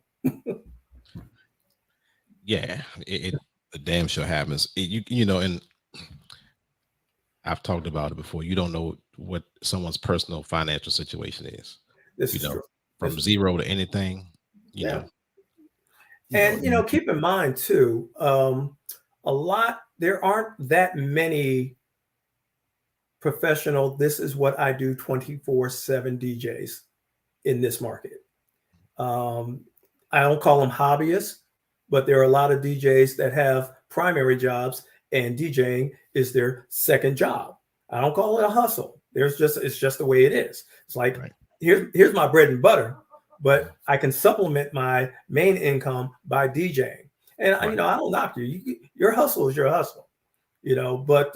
Yeah, it damn sure happens. And I've talked about it before. You don't know what someone's personal financial situation is. This is true. From zero to anything. You know. Keep in mind too, there aren't that many professional, this is what I do 24/7 DJs in this market. I don't call them hobbyists, but there are a lot of DJs that have primary jobs and DJing is their second job. I don't call it a hustle. It's just the way it is. It's like, here's my bread and butter, but I can supplement my main income by DJing. And I don't knock you. Your hustle is your hustle, but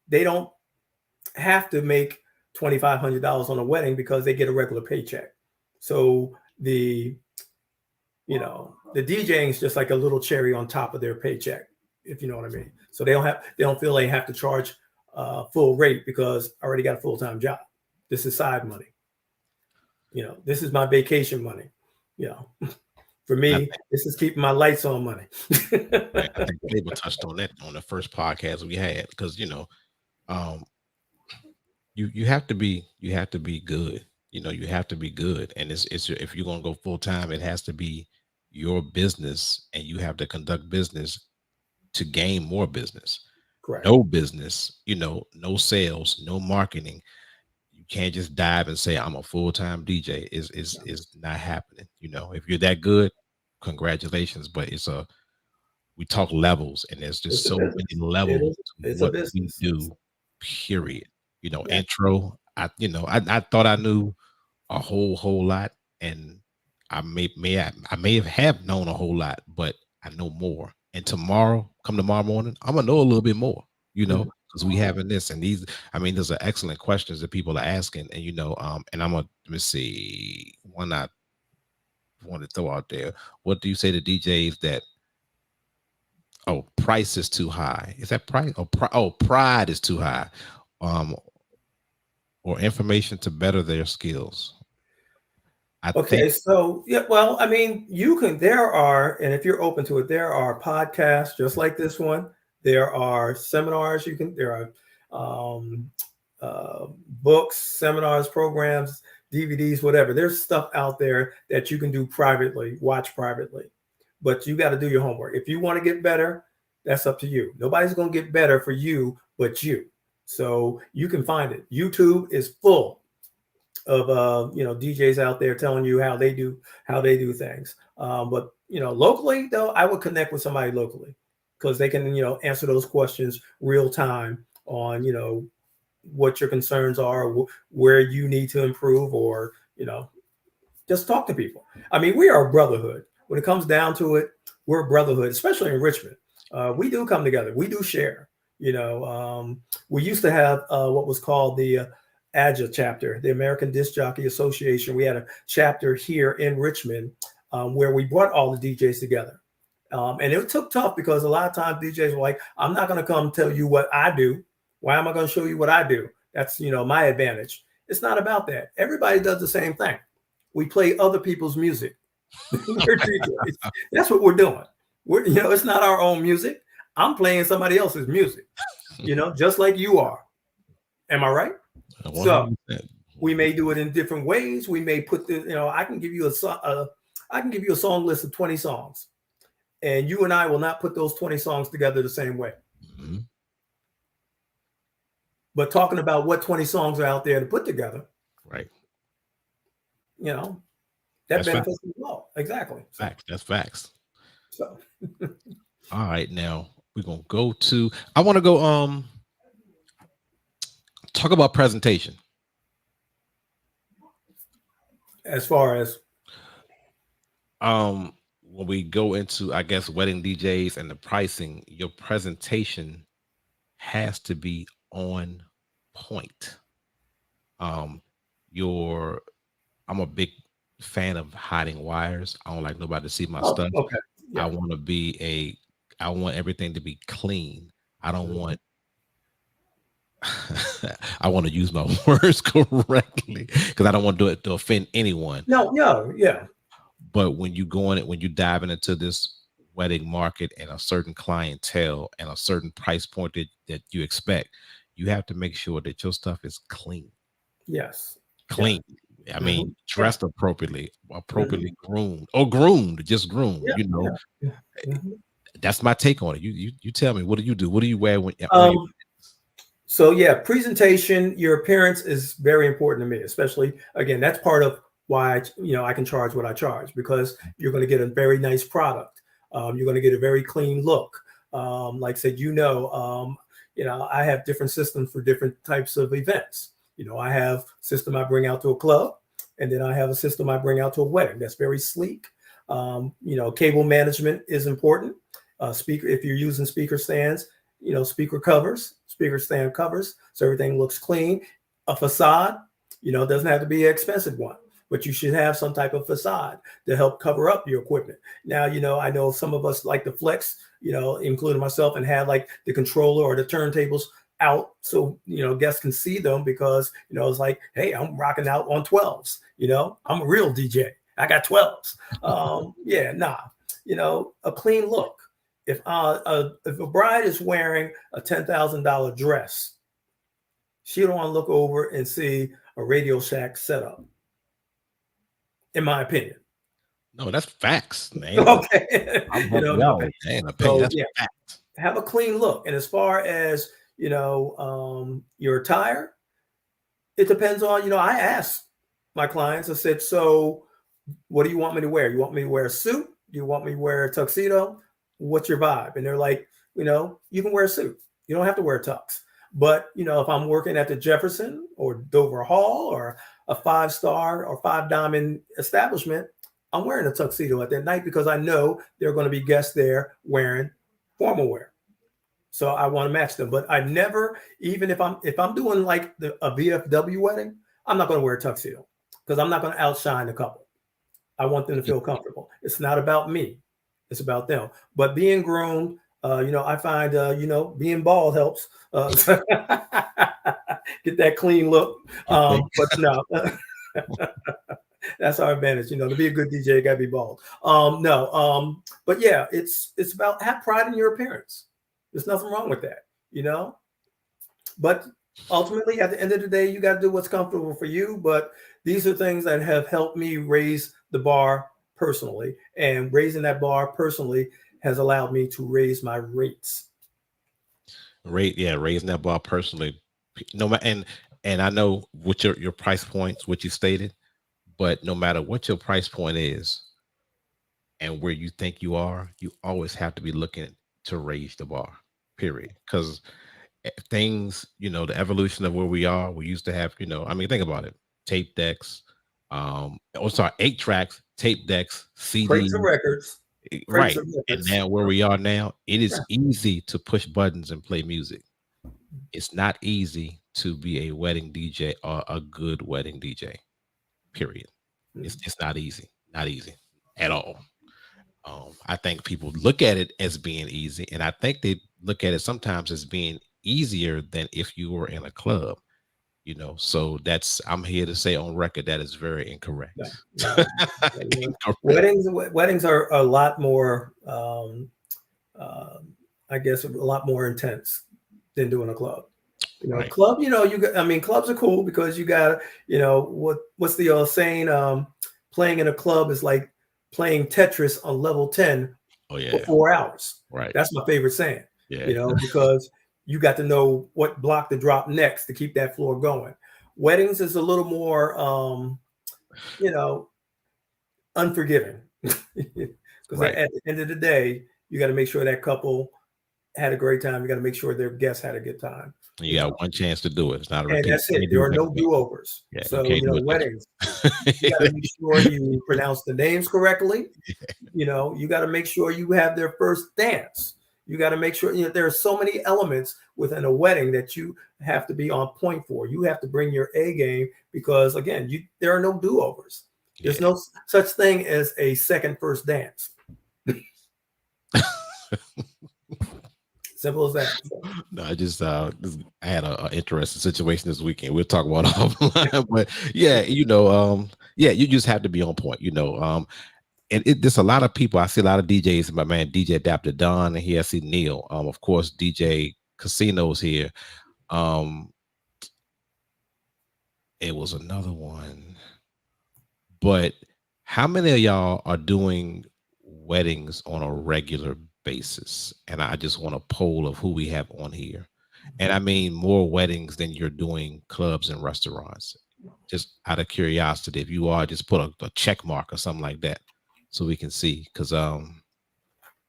they don't have to make $2,500 on a wedding because they get a regular paycheck. So the DJing is just like a little cherry on top of their paycheck, if you know what I mean. So they don't feel they have to charge full rate because I already got a full-time job. This is side money. This is my vacation money. For me, this is keeping my lights on money. I think people touched on that on the first podcast we had, because you have to be good. You have to be good, and it's if you're gonna go full time, it has to be your business, and you have to conduct business to gain more business. Correct. No business, no sales, no marketing. You can't just dive and say I'm a full-time DJ. Is not happening. If you're that good, congratulations. But we talk levels, and there's just so many levels to what we do. Period. Intro. I thought I knew a whole lot, and I may have known a whole lot, but I know more. And come tomorrow morning, I'm gonna know a little bit more. Because we having this and these. Those are excellent questions that people are asking, and and I'm gonna let me see one I want to throw out there. What do you say to DJs that? Oh, price is too high. Is that price? Pride is too high. Or information to better their skills. Okay, so yeah, well, I mean, there are, and if you're open to it, there are podcasts just like this one. There are seminars there are books, seminars, programs, DVDs, whatever. There's stuff out there that you can do privately, watch privately, but you got to do your homework. If you want to get better, that's up to you. Nobody's going to get better for you but you. So you can find it. YouTube is full of DJs out there telling you how they do things. But locally though, I would connect with somebody locally because they can answer those questions real time on what your concerns are, where you need to improve, or just talk to people. I mean, we are a brotherhood. When it comes down to it, we're a brotherhood, especially in Richmond. We do come together. We do share. We used to have what was called the ADJA chapter, the American Disc Jockey Association. We had a chapter here in Richmond where we brought all the DJs together. And it took tough because a lot of times DJs were like, I'm not going to come tell you what I do. Why am I going to show you what I do? That's, my advantage. It's not about that. Everybody does the same thing. We play other people's music. That's what we're doing. It's not our own music. I'm playing somebody else's music, just like you are. Am I right? 100%. So we may do it in different ways. We may put I can give you a song list of 20 songs, and you and I will not put those 20 songs together the same way. Mm-hmm. But talking about what 20 songs are out there to put together, right? That benefits as well. Exactly. Facts. That's facts. So, all right, now we're gonna go to. I want to go talk about presentation. As far as when we go into, I guess, wedding DJs and the pricing, your presentation has to be on point. I'm a big fan of hiding wires. I don't like nobody to see my stuff. Okay. Yeah. I want everything to be clean. I don't want I want to use my words correctly because I don't want to do it to offend anyone. No, yeah. But when you diving into this wedding market and a certain clientele and a certain price point that you expect, you have to make sure that your stuff is clean. Yes. Clean. Yeah. I mean, dressed appropriately groomed, just groomed, Yeah. Mm-hmm. That's my take on it. You tell me, what do you do? What do you wear when So yeah, presentation, your appearance is very important to me, especially, again, that's part of why, I can charge what I charge, because you're going to get a very nice product. You're going to get a very clean look. Like I said, I have different systems for different types of events. I have a system I bring out to a club, and then I have a system I bring out to a wedding. That's very sleek. Cable management is important. If you're using speaker stands, speaker stand covers, so everything looks clean. A facade, doesn't have to be an expensive one, but you should have some type of facade to help cover up your equipment. Now, I know some of us like to flex, including myself, and have like the controller or the turntables out so guests can see them, because it's like, hey, I'm rocking out on 12s. I'm a real DJ. I got 12s. A clean look. If a bride is wearing a $10,000 dress, she don't want to look over and see a Radio Shack setup, in my opinion. No, that's facts, man. Okay. Facts. Have a clean look. And as far as your attire, it depends on, I ask my clients, I said, so what do you want me to wear? You want me to wear a suit? Do you want me to wear a tuxedo? What's your vibe? And they're like, you can wear a suit. You don't have to wear a tux. But, if I'm working at the Jefferson or Dover Hall or a 5-star or 5-diamond establishment, I'm wearing a tuxedo at that night because I know there are going to be guests there wearing formal wear. So I want to match them. But I never, even if I'm doing like a VFW wedding, I'm not going to wear a tuxedo because I'm not going to outshine the couple. I want them to feel comfortable. It's not about me. It's about them. But being groomed, I find, being bald helps. Get that clean look. But no. That's our advantage. You know, to be a good DJ, you gotta be bald. No, but yeah, it's about have pride in your appearance. There's nothing wrong with that, you know. But ultimately, at the end of the day, you got to do what's comfortable for you. But these are things that have helped me raise the bar personally, and raising that bar personally has allowed me to raise my rates. Raising that bar personally. No matter, and I know what your price points, what you stated, but no matter what your price point is and where you think you are, you always have to be looking to raise the bar. Period. Because things, the evolution of where we are, we used to have, I mean, think about it. Tape decks, sorry, 8 tracks, tape decks, Crates CDs, of records. right. And now where we are now, it is easy to push buttons and play music. It's not easy to be a wedding DJ or a good wedding DJ. Period. It's not easy at all. I think people look at it as being easy, and I think they look at it sometimes as being easier than if you were in a club. So I'm here to say on record that is very incorrect. Weddings are a lot more, I guess, a lot more intense than doing a club. Right. Club, clubs are cool because you got, what's the old saying? Playing in a club is like playing Tetris on level 10 for 4 hours. Right. That's my favorite saying. Yeah. Because you got to know what block to drop next to keep that floor going. Weddings is a little more, unforgiving. Because at the end of the day, you got to make sure that couple had a great time. You got to make sure their guests had a good time. You got one chance to do it. It's not a repeat. And that's it. There are no do-overs. Yeah, so, weddings, you got to make sure you pronounce the names correctly. You got to make sure you have their first dance. You got to make sure, there are so many elements within a wedding that you have to be on point for. You have to bring your A game because, again, there are no do-overs. There's no such thing as a second first dance. Simple as that. No, I had an interesting situation this weekend. We'll talk about it offline, but you just have to be on point, and there's a lot of people. I see a lot of DJs. My man DJ Adapter Don, and here I see Neil. Of course, DJ Casino's here. It was another one, but how many of y'all are doing weddings on a regular basis? And I just want a poll of who we have on here. And I mean more weddings than you're doing clubs and restaurants. Just out of curiosity, if you are, just put a check mark or something like that so we can see. Because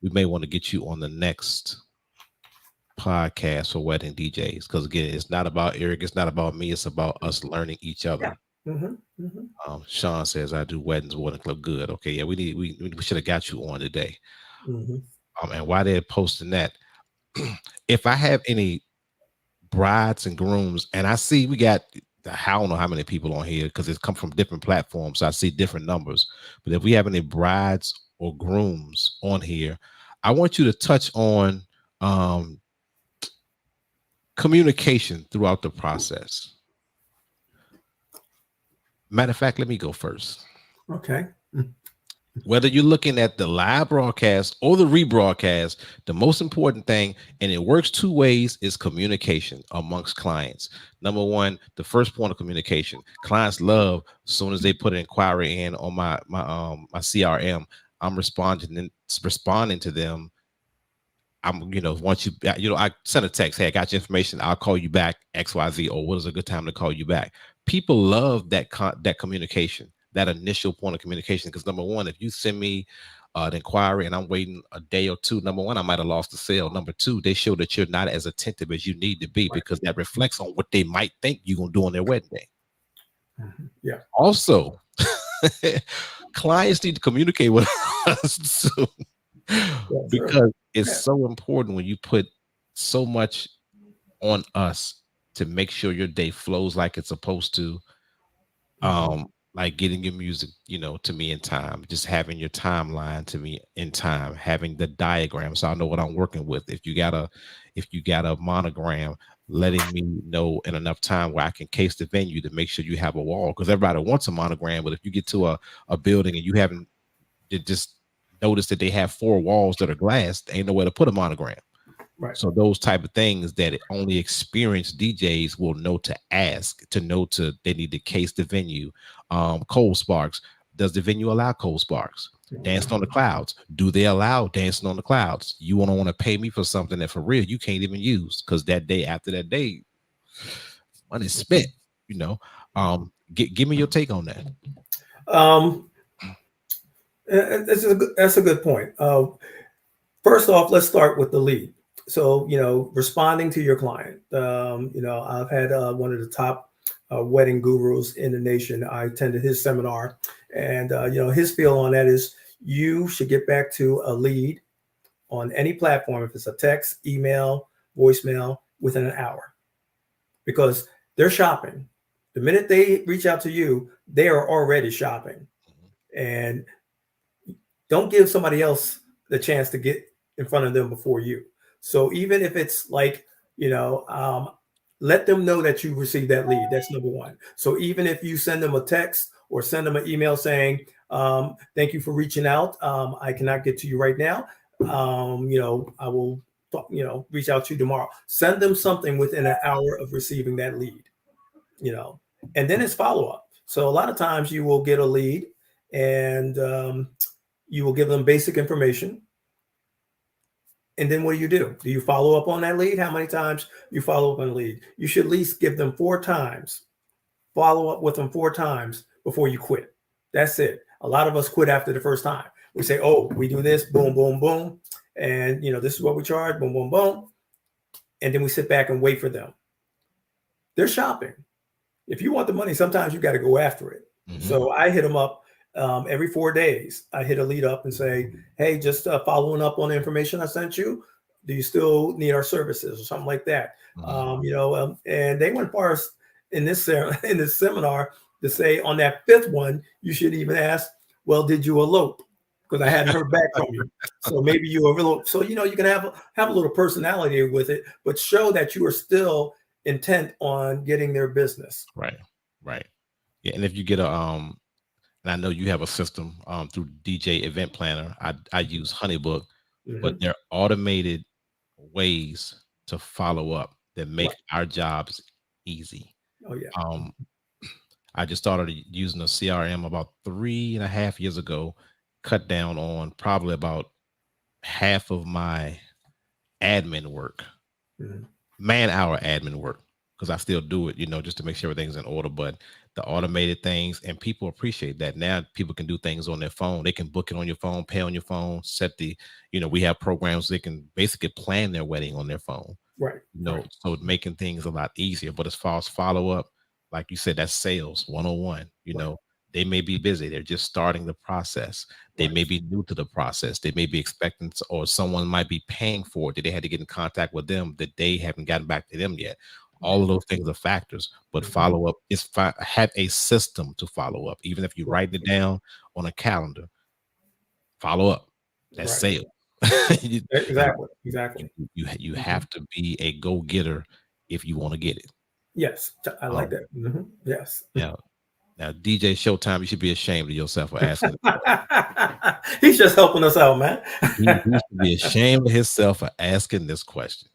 we may want to get you on the next podcast for wedding DJs. Because again, it's not about Eric, it's not about me, it's about us learning each other. Sean says I do weddings, wedding club. Good. Okay, yeah, we should have got you on today. And why they're posting that, if I have any brides and grooms, and I see we got, I don't know how many people on here because it's come from different platforms, so I see different numbers. But if we have any brides or grooms on here, I want you to touch on communication throughout the process. Matter of fact, let me go first. Okay. Whether you're looking at the live broadcast or the rebroadcast, the most important thing, and it works 2 ways, is communication amongst clients. Number one, the first point of communication. Clients love as soon as they put an inquiry in on my CRM, I'm responding to them. I'm, once I send a text, hey, I got your information, I'll call you back, XYZ, or what is a good time to call you back? People love that communication, that initial point of communication, because number one, if you send me an inquiry and I'm waiting a day or two, number one, I might have lost the sale. Number two, they show that you're not as attentive as you need to be, because that reflects on what they might think you're going to do on their wedding day. Yeah. Also, clients need to communicate with us too, because it's so important when you put so much on us to make sure your day flows like it's supposed to. like getting your music, to me in time, just having your timeline to me in time, having the diagram so I know what I'm working with. If you got a monogram, letting me know in enough time where I can case the venue to make sure you have a wall, because everybody wants a monogram, but if you get to a building and you haven't just noticed that they have 4 walls that are glass, there ain't nowhere to put a monogram. Right. So those type of things that only experienced DJs will know to ask, they need to case the venue. Cold Sparks, does the venue allow Cold Sparks? Dancing on the Clouds, do they allow Dancing on the Clouds? You want to pay me for something that for real you can't even use, because that day after that day, money's spent. Give me your take on that. That's a good point. First off, let's start with the lead. So, responding to your client. I've had one of the top wedding gurus in the nation. I attended his seminar, and his feel on that is you should get back to a lead on any platform, if it's a text, email, voicemail, within an hour, because they're shopping. The minute they reach out to you, they are already shopping, and don't give somebody else the chance to get in front of them before you. So even if it's like, let them know that you received that lead. That's number one. So even if you send them a text or send them an email saying, thank you for reaching out. I cannot get to you right now. I will, reach out to you tomorrow. Send them something within an hour of receiving that lead, and then it's follow up. So a lot of times you will get a lead, and you will give them basic information. And then what do? Do you follow up on that lead? How many times you follow up on a lead? You should at least give them 4 times, follow up with them 4 times before you quit. That's it. A lot of us quit after the first time. We say, oh, we do this, boom, boom, boom. And, this is what we charge, boom, boom, boom. And then we sit back and wait for them. They're shopping. If you want the money, sometimes you got to go after it. Mm-hmm. So I hit them up. Every 4 days, I hit a lead up and say, hey, just following up on the information I sent you. Do you still need our services or something like that? Mm-hmm. And they went far as in this seminar to say on that 5th one, you should even ask, well, did you elope? Because I hadn't heard back from you. So maybe you elope. So, you can have a little personality with it, but show that you are still intent on getting their business. Right. Yeah. And if you get and I know you have a system through DJ Event Planner. I use Honeybook, mm-hmm. but they're automated ways to follow up that make our jobs easy. Oh yeah. I just started using a CRM about 3.5 years ago. Cut down on probably about half of my admin work, mm-hmm. man-hour admin work, because I still do it, just to make sure everything's in order. But the automated things, and people appreciate that. Now people can do things on their phone. They can book it on your phone, pay on your phone, set we have programs they can basically plan their wedding on their phone. Right. Right. So making things a lot easier. But as far as follow-up, like you said, that's sales 101. Right. They may be busy. They're just starting the process. They may be new to the process. They may be expecting, or someone might be paying for it that they had to get in contact with them that they haven't gotten back to them yet. All of those things are factors, but follow up is have a system to follow up. Even if you write it down on a calendar, follow up. That's sales. Exactly. You have to be a go-getter if you want to get it. Yes, I like that. Mm-hmm. Yes. Now, DJ Showtime, you should be ashamed of yourself for asking. He's just helping us out, man. He should be ashamed of himself for asking this question.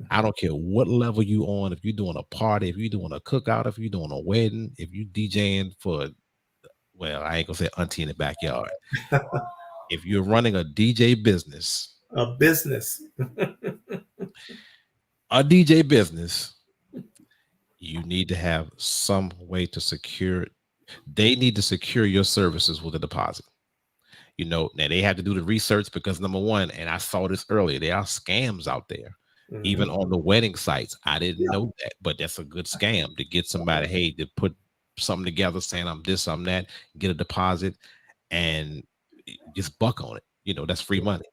I don't care what level you on, if you're doing a party, if you're doing a cookout, if you're doing a wedding, if you're DJing for, well, I ain't gonna say auntie in the backyard. If you're running a DJ business, a DJ business, you need to have some way to secure. They need to secure your services with a deposit. Now they have to do the research, because number one, and I saw this earlier, there are scams out there. Mm-hmm. Even on the wedding sites. I didn't know that, but that's a good scam to get somebody, hey, to put something together saying I'm this, I'm that, get a deposit and just buck on it. That's free money.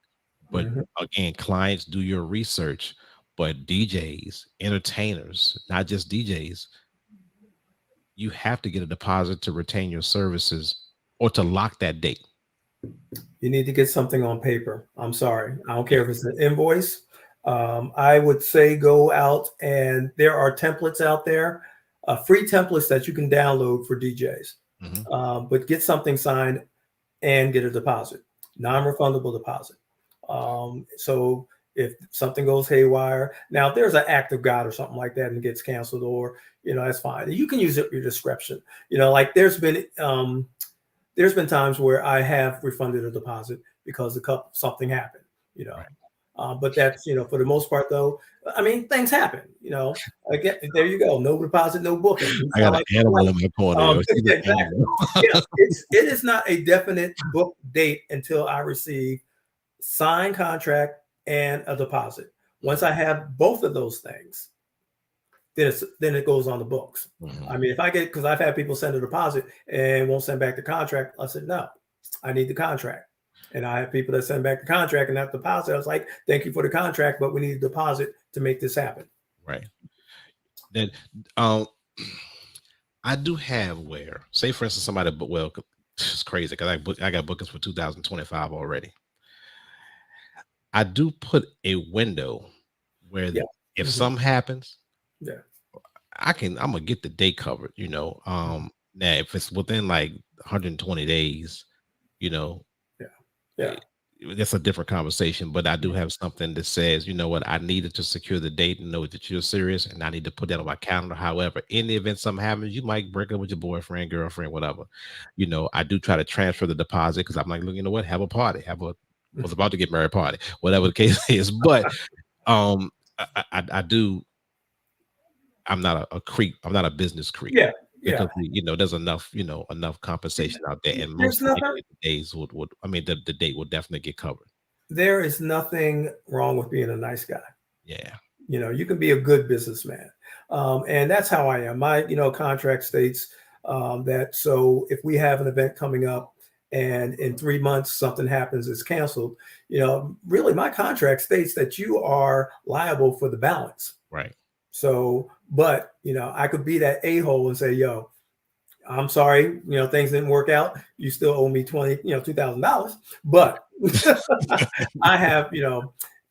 But again, clients, do your research. But DJs, entertainers, not just DJs, you have to get a deposit to retain your services or to lock that date. You need to get something on paper. I'm sorry. I don't care if it's an invoice. I would say go out, and there are templates out there, free templates that you can download for DJs. But get something signed and get a deposit, non-refundable deposit. So if something goes haywire, now if there's an act of God or something like that and gets canceled, or that's fine. You can use it at your discretion. Like there's been times where I have refunded a deposit because something happened. Right. But that's for the most part, though. I mean, things happen. Again, there you go. No deposit, no booking. I got an animal in my corner. Exactly. It is not a definite book date until I receive signed contract and a deposit. Once I have both of those things, then it goes on the books. I mean, because I've had people send a deposit and won't send back the contract. I said, no, I need the contract. And I have people that send back the contract and that deposit. I was like, thank you for the contract, but we need a deposit to make this happen. Right. Then I do have where, say for instance, somebody, but well, it's crazy because I got bookings for 2025 already. I do put a window where if something happens, I'm gonna get the date covered. Now if it's within like 120 days, that's a different conversation. But I do have something that says, you know what, I needed to secure the date and know that you're serious, and I need to put that on my calendar. However, in the event something happens, you might break up with your boyfriend, girlfriend, whatever. I do try to transfer the deposit because I'm like, look, you know what, have a party, was about to get married party, whatever the case is. But I do. I'm not a creep. I'm not a business creep. Because there's enough compensation out there, and most of the days the date will definitely get covered. There is nothing wrong with being a nice guy. Yeah. You can be a good businessman. And that's how I am. My, contract states that, so if we have an event coming up and in 3 months something happens, it's canceled, really my contract states that you are liable for the balance. Right. So, but, I could be that a-hole and say, yo, I'm sorry, things didn't work out. You still owe me $2,000, but I have,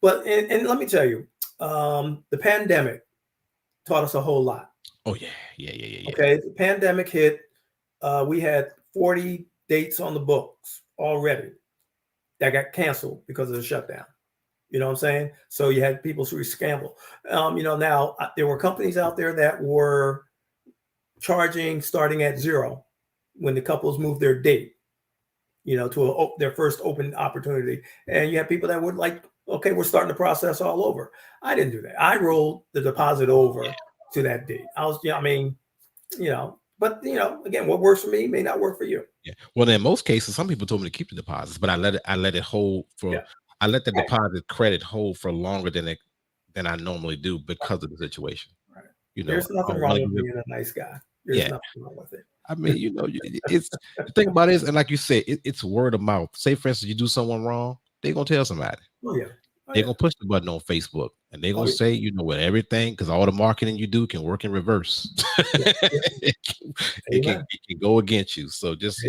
but, and let me tell you, the pandemic taught us a whole lot. Oh yeah. Okay. The pandemic hit. We had 40 dates on the books already that got canceled because of the shutdown. You know what I'm saying? So you had people who scramble. Now there were companies out there that were charging starting at $0 when the couples moved their date, to their first open opportunity. And you have people that would like, okay, we're starting the process all over. I didn't do that. I rolled the deposit over to that date. But again, what works for me may not work for you. Yeah. Well, in most cases, some people told me to keep the deposits, but I let it hold for. Yeah. I let the deposit credit hold for longer than I normally do because of the situation. Right. There's nothing wrong with being a nice guy. There's nothing wrong with it. I mean, it's the thing about it is, and like you said, it's word of mouth. Say, for instance, you do someone wrong, they're gonna tell somebody. They're gonna push the button on Facebook, and they're gonna say, with everything, because all the marketing you do can work in reverse. It can go against you. So just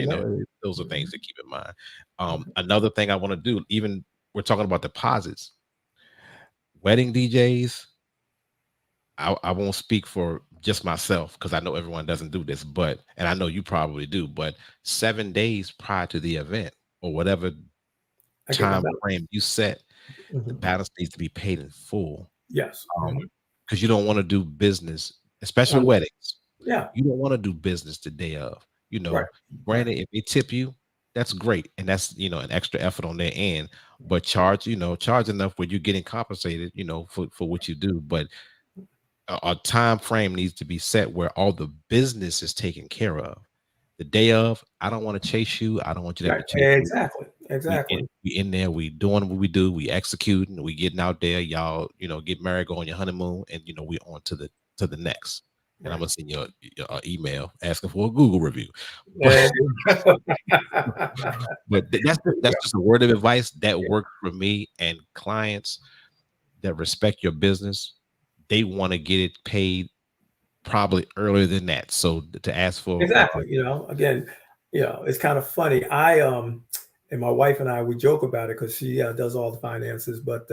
those are things to keep in mind. Another thing I want to do, even we're talking about deposits, wedding DJs. I won't speak for just myself because I know everyone doesn't do this, and I know you probably do, but 7 days prior to the event or whatever time frame you set, the balance needs to be paid in full. Yes. Because you don't want to do business, especially weddings. Yeah. You don't want to do business the day of. Granted, if they tip you, that's great, and that's an extra effort on their end. But charge enough where you're getting compensated, for what you do. But a time frame needs to be set where all the business is taken care of. The day of, I don't want to chase you. I don't want you to chase Exactly. We in there, we doing what we do, we executing, we getting out there, y'all, get married, go on your honeymoon, and we on to the next. And I'm gonna send you an email asking for a Google review. But that's just a word of advice that worked for me, and clients that respect your business, they want to get it paid probably earlier than that. So to ask for exactly, again, it's kind of funny. And my wife and I, we joke about it because she does all the finances. But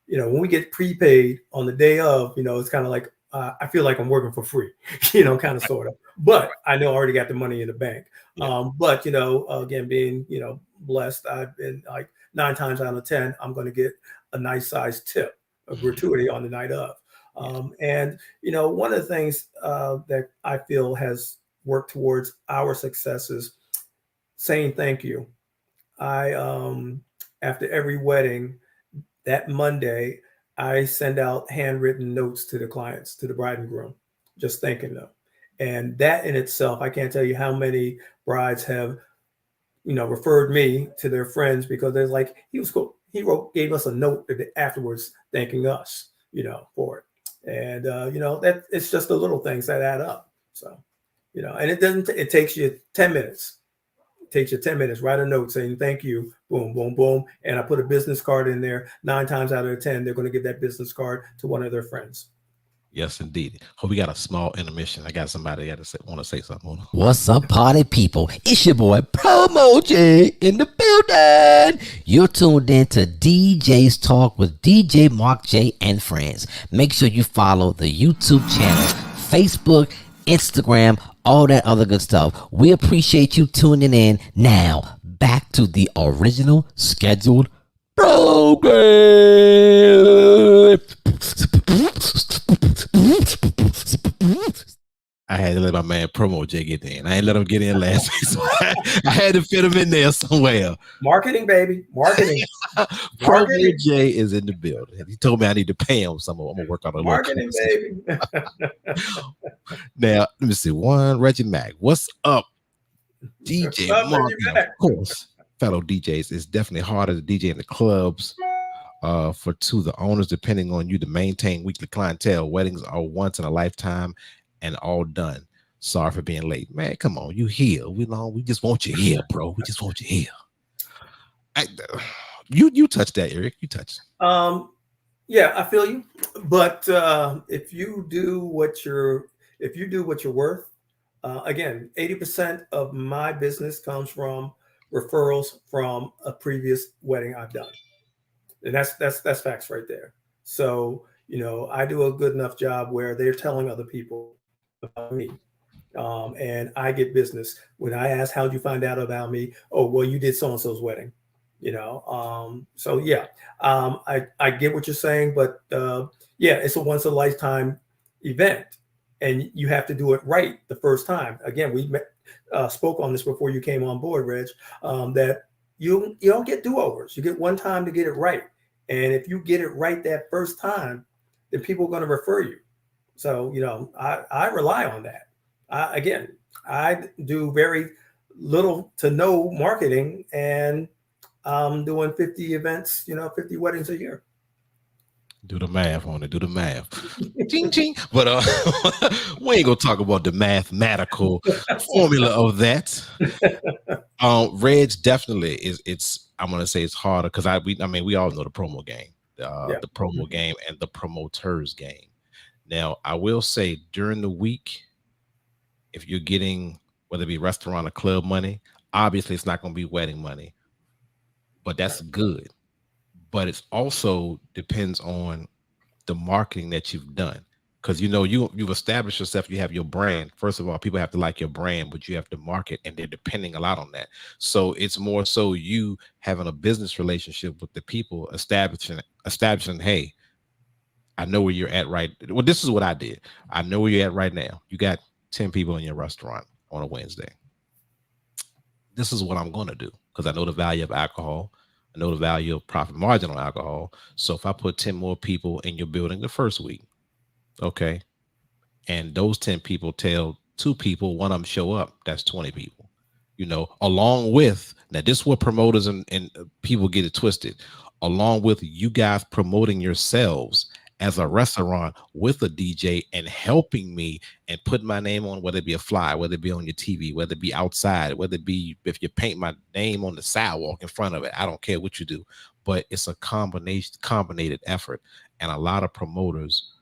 when we get prepaid on the day of, it's kind of like I feel like I'm working for free, kind of sort of. But I know I already got the money in the bank. Yeah. But again, being blessed, I've been like 9 times out of 10, I'm going to get a nice size tip, a gratuity on the night of. And one of the things that I feel has worked towards our success is saying thank you. I after every wedding, that Monday, I send out handwritten notes to the clients, to the bride and groom, just thanking them. And that in itself, I can't tell you how many brides have, referred me to their friends because they're like, he was cool. He gave us a note afterwards thanking us, for it. And that it's just the little things that add up. So, and it takes you 10 minutes. Takes you 10 minutes, write a note saying thank you, boom, boom, boom. And I put a business card in there. 9 times out of 10, they're going to give that business card to one of their friends. Yes, indeed. Hope we got a small intermission. I got somebody that want to say something. What's up, party people? It's your boy Promo J in the building. You're tuned in to DJ's Talk with DJ Mark J and friends. Make sure you follow the YouTube channel, Facebook, Instagram, all that other good stuff. We appreciate you tuning in. Now, back to the original scheduled program. I had to let my man Promo J get in. I ain't let him get in last week, so I had to fit him in there somewhere. Marketing, baby. Marketing. Promo J is in the building. He told me I need to pay him some. I'm gonna work on a marketing, baby. Now, let me see. One, Reggie Mack. What's up, DJ Mark? Of course, fellow DJs. It's definitely harder to DJ in the clubs. For the owners, depending on you to maintain weekly clientele. Weddings are once in a lifetime and all done. Sorry for being late, man. Come on, you here? We just want you here, bro. We just want you here. You touched that, Eric. You touched. Yeah, I feel you. But if you do what you're worth, again, 80% of my business comes from referrals from a previous wedding I've done. And that's facts right there. So, I do a good enough job where they're telling other people about me. And I get business. When I ask, how'd you find out about me? Oh, well, you did so-and-so's wedding, So yeah, I get what you're saying, but yeah, it's a once in a lifetime event and you have to do it right the first time. Again, we spoke on this before you came on board, Reg, that you don't get do-overs. You get one time to get it right. And if you get it right that first time, then people are going to refer you. So, I rely on that. I do very little to no marketing and I'm doing 50 events, 50 weddings a year. Do the math on it. Do the math. Ching, ching. But we ain't gonna talk about the mathematical formula of that. Reg definitely is. I'm gonna say it's harder because we all know the promo game, the promo game and the promoters game. Now I will say during the week, if you're getting whether it be restaurant or club money, obviously it's not gonna be wedding money, but that's good. But it's also depends on the marketing that you've done. Because you've established yourself, you have your brand. First of all, people have to like your brand, but you have to market, and they're depending a lot on that. So it's more so you having a business relationship with the people, establishing, hey, I know where you're at right. Well, this is what I did. I know where you're at right now. You got 10 people in your restaurant on a Wednesday. This is what I'm going to do because I know the value of alcohol. I know the value of profit margin on alcohol. So if I put 10 more people in your building the first week, okay, and those 10 people tell 2 people, one of them show up, that's 20 people, along with, now this is what promoters and people get it twisted, along with you guys promoting yourselves as a restaurant with a DJ and helping me and putting my name on, whether it be a flyer, whether it be on your TV, whether it be outside, whether it be if you paint my name on the sidewalk in front of it. I don't care what you do, but it's a combinated effort. And a lot of promoters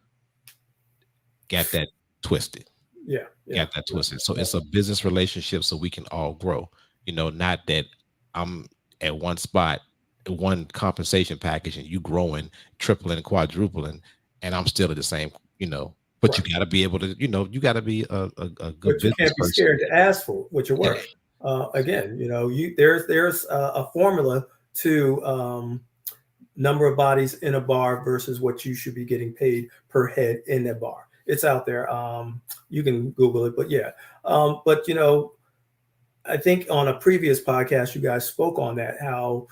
got that twisted. Yeah. Got that twisted. So it's a business relationship so we can all grow. Not that I'm at one spot, one compensation package, and you growing, tripling, quadrupling, and I'm still at the same, but you got to be able to, you got to be a good but you business can't be person. scared to ask for what you're worth. Again, there's a formula to number of bodies in a bar versus what you should be getting paid per head in that bar. It's out there. You can Google it, but yeah. But I think on a previous podcast, you guys spoke on that, how,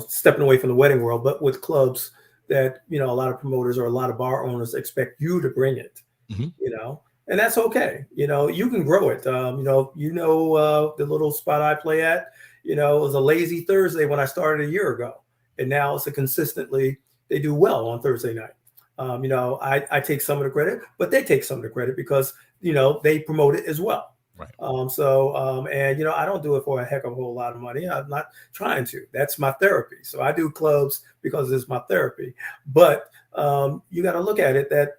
stepping away from the wedding world, but with clubs that, a lot of promoters or a lot of bar owners expect you to bring it, and that's okay. You can grow it. The little spot I play at, it was a lazy Thursday when I started a year ago. And now it's they do well on Thursday night. I take some of the credit, but they take some of the credit because, they promote it as well. Right. I don't do it for a heck of a whole lot of money. I'm not trying to. That's my therapy. So I do clubs because it's my therapy. But you got to look at it that,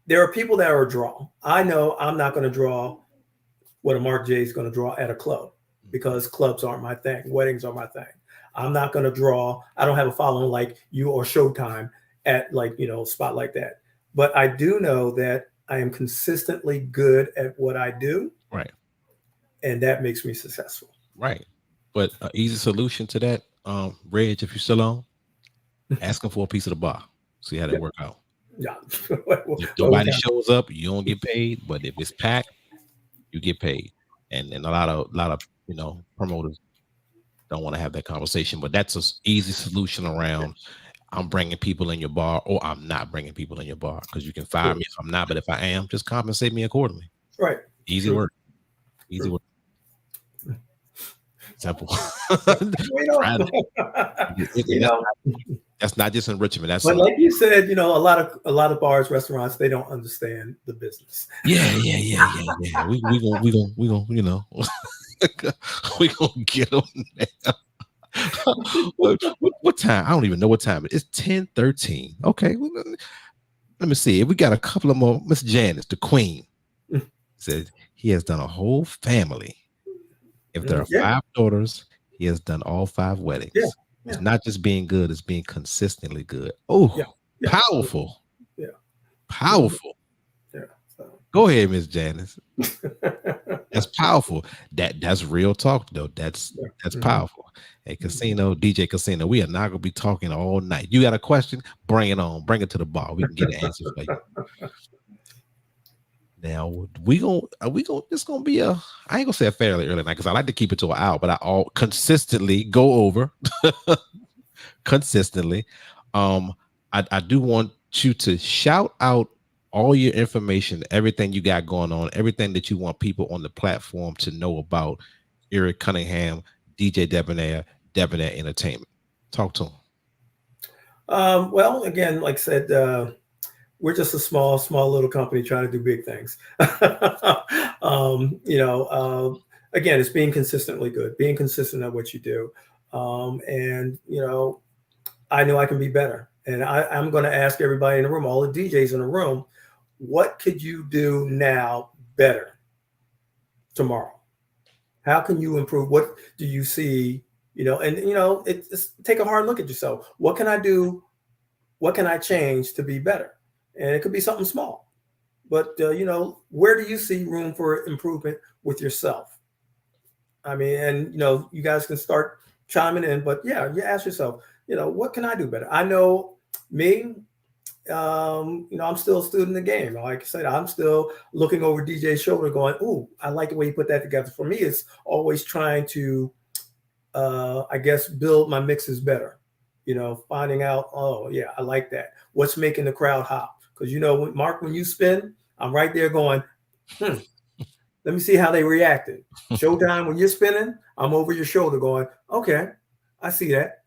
there are people that are a draw. I know I'm not going to draw what a Mark J is going to draw at a club because clubs aren't my thing. Weddings are my thing. I'm not going to draw. I don't have a following like you or Showtime at a spot like that. But I do know that I am consistently good at what I do. Right. And that makes me successful. Right. But an easy solution to that, Reg, if you're still on, ask them for a piece of the bar. See how that work out. Yeah. If nobody shows up, you don't get paid. But if it's packed, you get paid. And a lot of promoters don't want to have that conversation. But that's an easy solution around. I'm bringing people in your bar, or I'm not bringing people in your bar, because you can fire me if I'm not. But if I am, just compensate me accordingly. Right. Easy work. Easy work. Simple. That's not just in Richmond. That's but like you said, a lot of bars, restaurants, they don't understand the business. Yeah. We gonna we gonna get them there. What time? I don't even know what time it is. It's 10:13. Okay, let me see. If we got a couple of more, Miss Janice, the queen, said he has done a whole family. If there are 5 daughters, he has done all 5 weddings. Yeah. It's not just being good, it's being consistently good. Oh, powerful. Yeah. Powerful. Yeah. So. Go ahead, Miss Janice. That's powerful. That's real talk, though. That's powerful. Hey, Casino, DJ Casino, we are not gonna be talking all night. You got a question? Bring it on. Bring it to the bar. We can get an answer for you. Now it's gonna be I ain't gonna say a fairly early night because I like to keep it to an hour, but I consistently go over consistently. I do want you to shout out all your information, everything you got going on, everything that you want people on the platform to know about Eric Cunningham, DJ Debonair Entertainment. Talk to him. Well, again, like I said, we're just a small little company trying to do big things. Again, it's being consistently good, being consistent at what you do. And I know I can be better. And I'm going to ask everybody in the room, all the DJs in the room, what could you do now better tomorrow? How can you improve? What do you see? It's take a hard look at yourself. What can I do? What can I change to be better? And it could be something small, but where do you see room for improvement with yourself? I mean, and you guys can start chiming in, but you ask yourself, what can I do better? I know me, I'm still a student in the game. Like I said, I'm still looking over DJ's shoulder going, ooh, I like the way you put that together. For me, it's always trying to, build my mixes better, finding out, oh yeah, I like that. What's making the crowd hop? Because Mark, when you spin, I'm right there going, let me see how they reacted. Showtime, when you're spinning, I'm over your shoulder going, okay, I see that.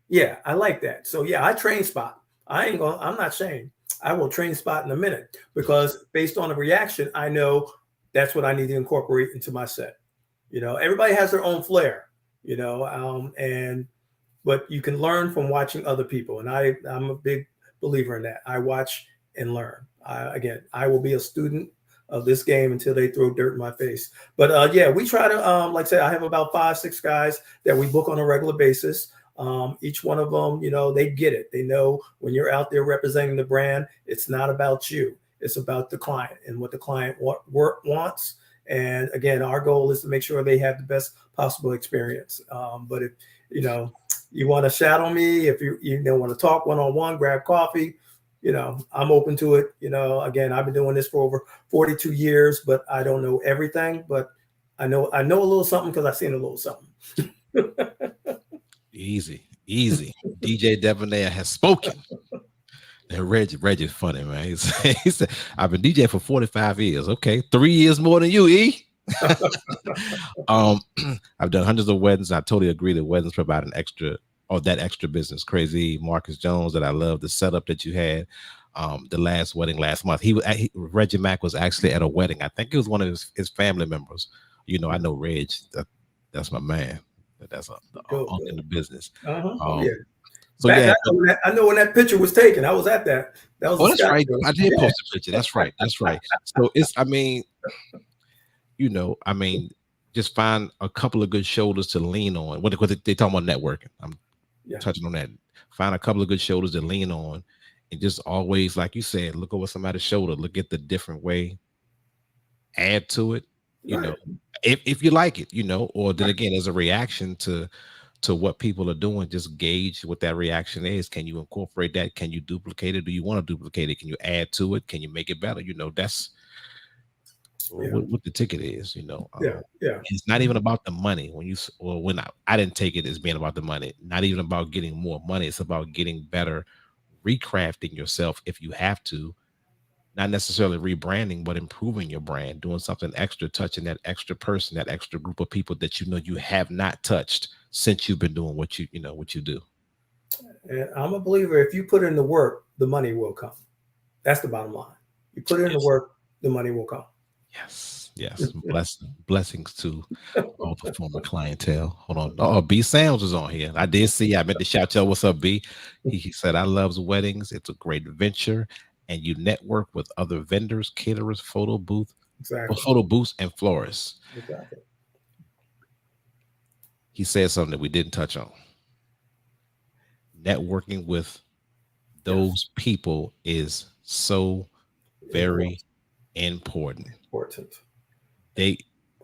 Yeah, I like that. So I train spot. I'm not ashamed. I will train spot in a minute because based on the reaction, I know that's what I need to incorporate into my set. Everybody has their own flair, but you can learn from watching other people. And I'm a big believer in that. I watch and learn. Again, I will be a student of this game until they throw dirt in my face. But yeah, we try to, like I said, I have about 5, 6 guys that we book on a regular basis. Each one of them, you know, they get it. They know when you're out there representing the brand, it's not about you. It's about the client and what the client wants. And again, our goal is to make sure they have the best possible experience. But if, you know, you want to shadow me, if you don't want to talk one-on-one, grab coffee, you know, I'm open to it. You know, again, I've been doing this for over 42 years, but I don't know everything, but I know a little something because I've seen a little something. Easy. DJ Debonair has spoken. And Reggie's funny, man. He said, I've been DJing for 45 years. Okay, 3 years more than you, E. I've done hundreds of weddings. I totally agree that weddings provide an extra business. Crazy Marcus Jones, that I love the setup that you had. The last wedding last month, Reggie Mack was actually at a wedding. I think it was one of his family members. You know, I know Reg. That's my man. That's the uncle in the business. Yeah. So yeah, I know when that picture was taken. I was at that. That was that's right. I did post a picture. That's right. So just find a couple of good shoulders to lean on. What they talking about networking. I'm touching on that. Find a couple of good shoulders to lean on, and just always, like you said, look over somebody's shoulder. Look at the different way. Add to it. You know, if you like it. You know, or then again, as a reaction to what people are doing, just gauge what that reaction is. Can you incorporate that? Can you duplicate it? Do you want to duplicate it? Can you add to it? Can you make it better? You know, that's what the ticket is, you know. It's not even about the money. When I didn't take it as being about the money, not even about getting more money. It's about getting better, recrafting yourself if you have to, not necessarily rebranding, but improving your brand, doing something extra, touching that extra person, that extra group of people that you know you have not touched since you've been doing what you do. And I'm a believer, if you put in the work, the money will come. That's the bottom line. You put in the work, the money will come. Yes. Blessings to all the former clientele. Hold on. Oh, B Sams is on here. I did see. I meant to shout y'all. What's up, B? He said, I love weddings. It's a great venture. And you network with other vendors, caterers, photo booths, and florists. Exactly. He said something that we didn't touch on. Networking with those people is so very important. If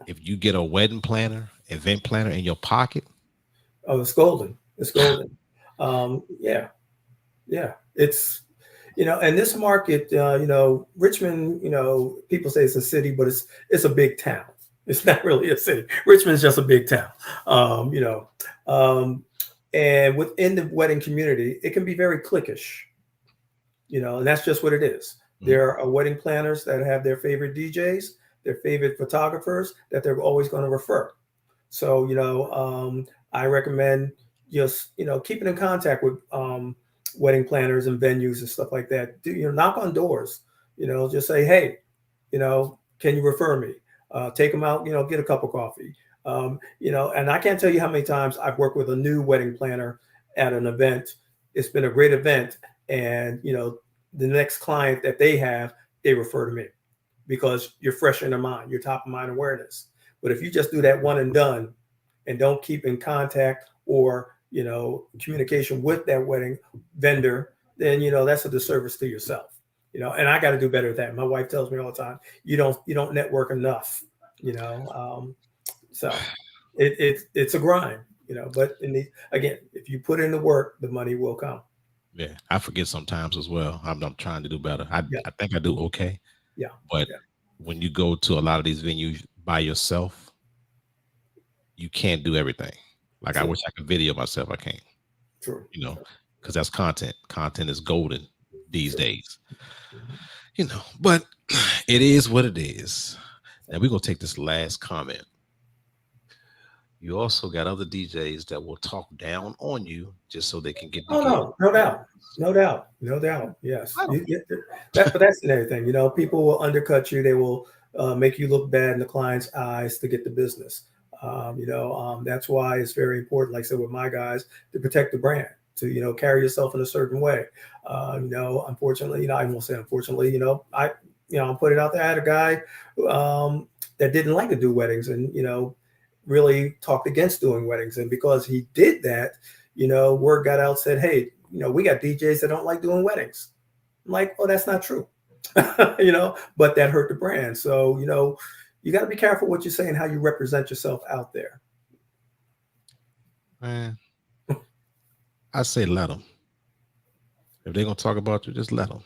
you get a wedding planner, event planner in your pocket, it's golden. It's golden. It's, you know, and this market, you know, Richmond, you know, people say it's a city, but it's a big town. It's not really a city. Richmond's just a big town. And within the wedding community, it can be very cliquish, you know, and that's just what it is. There are wedding planners that have their favorite DJs, their favorite photographers that they're always going to refer. So, you know, I recommend just, you know, keeping in contact with wedding planners and venues and stuff like that. Knock on doors, you know, just say, hey, you know, can you refer me? Take them out, you know, get a cup of coffee. You know, and I can't tell you how many times I've worked with a new wedding planner at an event. It's been a great event. And, you know, the next client that they have, they refer to me because you're fresh in their mind, you're top of mind awareness. But if you just do that one and done and don't keep in contact or, you know, communication with that wedding vendor, then, you know, that's a disservice to yourself, you know, and I got to do better at that. My wife tells me all the time, you don't network enough, you know? So it's a grind, you know, but again, if you put in the work, the money will come. Yeah, I forget sometimes as well. I'm trying to do better. I think I do okay. Yeah. But when you go to a lot of these venues by yourself, you can't do everything. Like I wish I could video myself. I can't. True. You know, because that's content. Content is golden these days. You know, but it is what it is. Now we're gonna take this last comment. You also got other DJs that will talk down on you just so they can get. No doubt. Yes, but that's another thing. You know, people will undercut you. They will make you look bad in the client's eyes to get the business. That's why it's very important, like I said, with my guys, to protect the brand, to, you know, carry yourself in a certain way. You know, unfortunately, you know, I won't say unfortunately, you know, I'll put it out there. I had a guy that didn't like to do weddings, and you know, really talked against doing weddings. And because he did that, you know, word got out, said, hey, you know, we got DJs that don't like doing weddings. I'm like, oh, that's not true. You know, but that hurt the brand. So, you know, you got to be careful what you say and how you represent yourself out there. Man, I say let them. If they're gonna talk about you, just let them.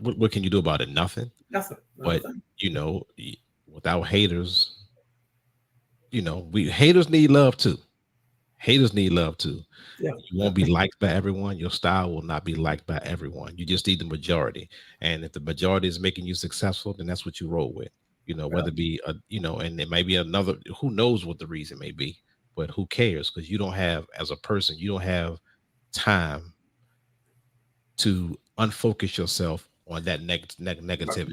What can you do about it? Nothing. Nothing. But you know, without haters, you know, haters need love too. Haters need love too. Yeah. You won't be liked by everyone. Your style will not be liked by everyone. You just need the majority. And if the majority is making you successful, then that's what you roll with. You know, whether it be you know, and it may be another, who knows what the reason may be, but who cares? Because you don't have, as a person, you don't have time to unfocus yourself on that negativity.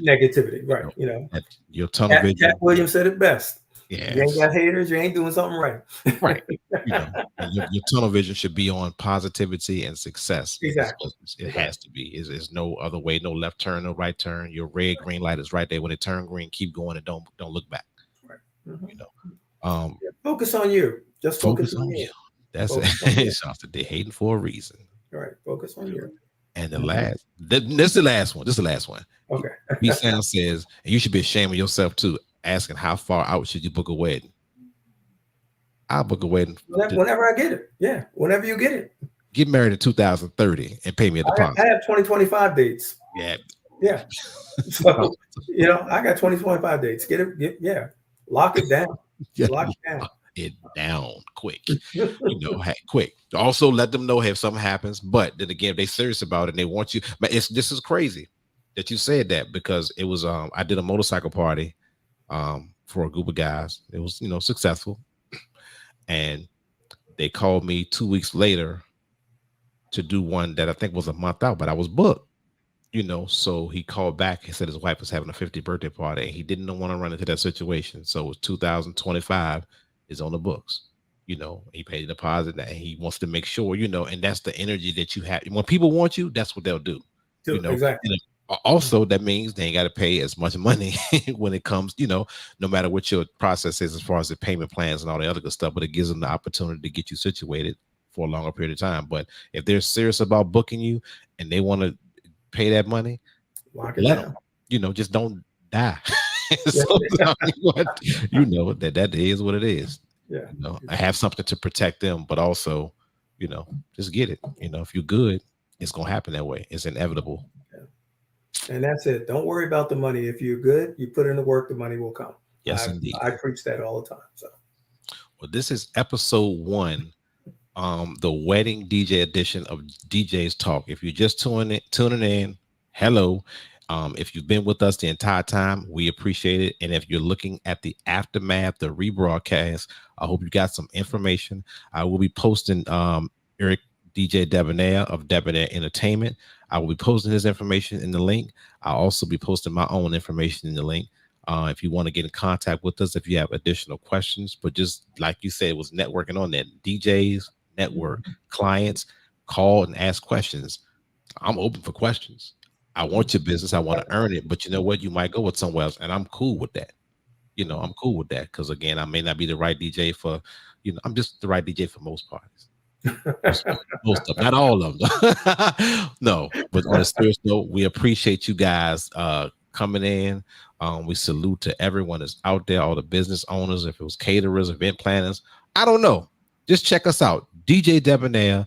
Negativity, right? You know, your tunnel vision. Cat Williams said it best. Yeah, you ain't got haters, you ain't doing something right. Right. You know, your tunnel vision should be on positivity and success. Exactly. It has to be. There's no other way. No left turn, no right turn. Your red green light is right there. When it turn green, keep going and don't look back. Right. You know. Focus on you. Just focus on you. That's it. They're hating for a reason. All right. Focus on you. And the last, this is the last one. This is the last one. Okay. B-Sound says, and you should be ashamed of yourself too, asking how far out should you book a wedding? I'll book a wedding. Whenever I get it. Yeah. Whenever you get it. Get married in 2030 and pay me a deposit. I have 2025 dates. Yeah. Yeah. So, you know, I got 2025 dates. Yeah. Lock it down. Lock it down. It down quick, you know, quick. Also, let them know if something happens. But then again, if they're serious about it and they want you, but this is crazy that you said that, because it was I did a motorcycle party for a group of guys. It was, you know, successful, and they called me 2 weeks later to do one that I think was a month out, but I was booked. You know, so he called back. He said his wife was having a 50th birthday party, and he didn't want to run into that situation. So it was 2025. Is on the books. You know, he paid a deposit and he wants to make sure, you know, and that's the energy that you have. When people want you, that's what they'll do. You know, exactly. And also that means they ain't got to pay as much money when it comes, you know, no matter what your process is as far as the payment plans and all the other good stuff, but it gives them the opportunity to get you situated for a longer period of time. But if they're serious about booking you and they want to pay that money, lock it down. Them, you know, just don't die. So, you know, that is what it is. Yeah. You know, I have something to protect them, but also, you know, just get it. You know, if you're good, it's gonna happen that way. It's inevitable. Yeah. And that's it. Don't worry about the money. If you're good, you put in the work, the money will come. Yes, indeed. I preach that all the time. So, well, this is episode 1, the wedding DJ edition of DJ's Talk. If you're just tuning in, hello. If you've been with us the entire time, we appreciate it. And if you're looking at the aftermath, the rebroadcast, I hope you got some information. I will be posting Eric DJ Debonair of Debonair Entertainment. I will be posting his information in the link. I'll also be posting my own information in the link. If you want to get in contact with us, if you have additional questions, but just like you said, it was networking on that. DJs, network, clients, call and ask questions. I'm open for questions. I want your business. I want to earn it. But you know what? You might go with somewhere else. And I'm cool with that. You know, I'm cool with that. Because again, I may not be the right DJ for, you know, I'm just the right DJ for most parties. Most of them, not all of them. No, but on a serious note, we appreciate you guys coming in. We salute to everyone that's out there, all the business owners, if it was caterers, event planners. I don't know. Just check us out. DJ Debonair,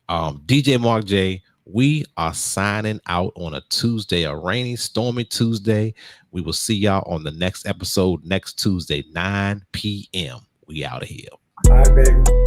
DJ Mark J. We are signing out on a Tuesday, a rainy, stormy Tuesday. We will see y'all on the next episode next Tuesday, 9 p.m. We out of here. Bye, baby.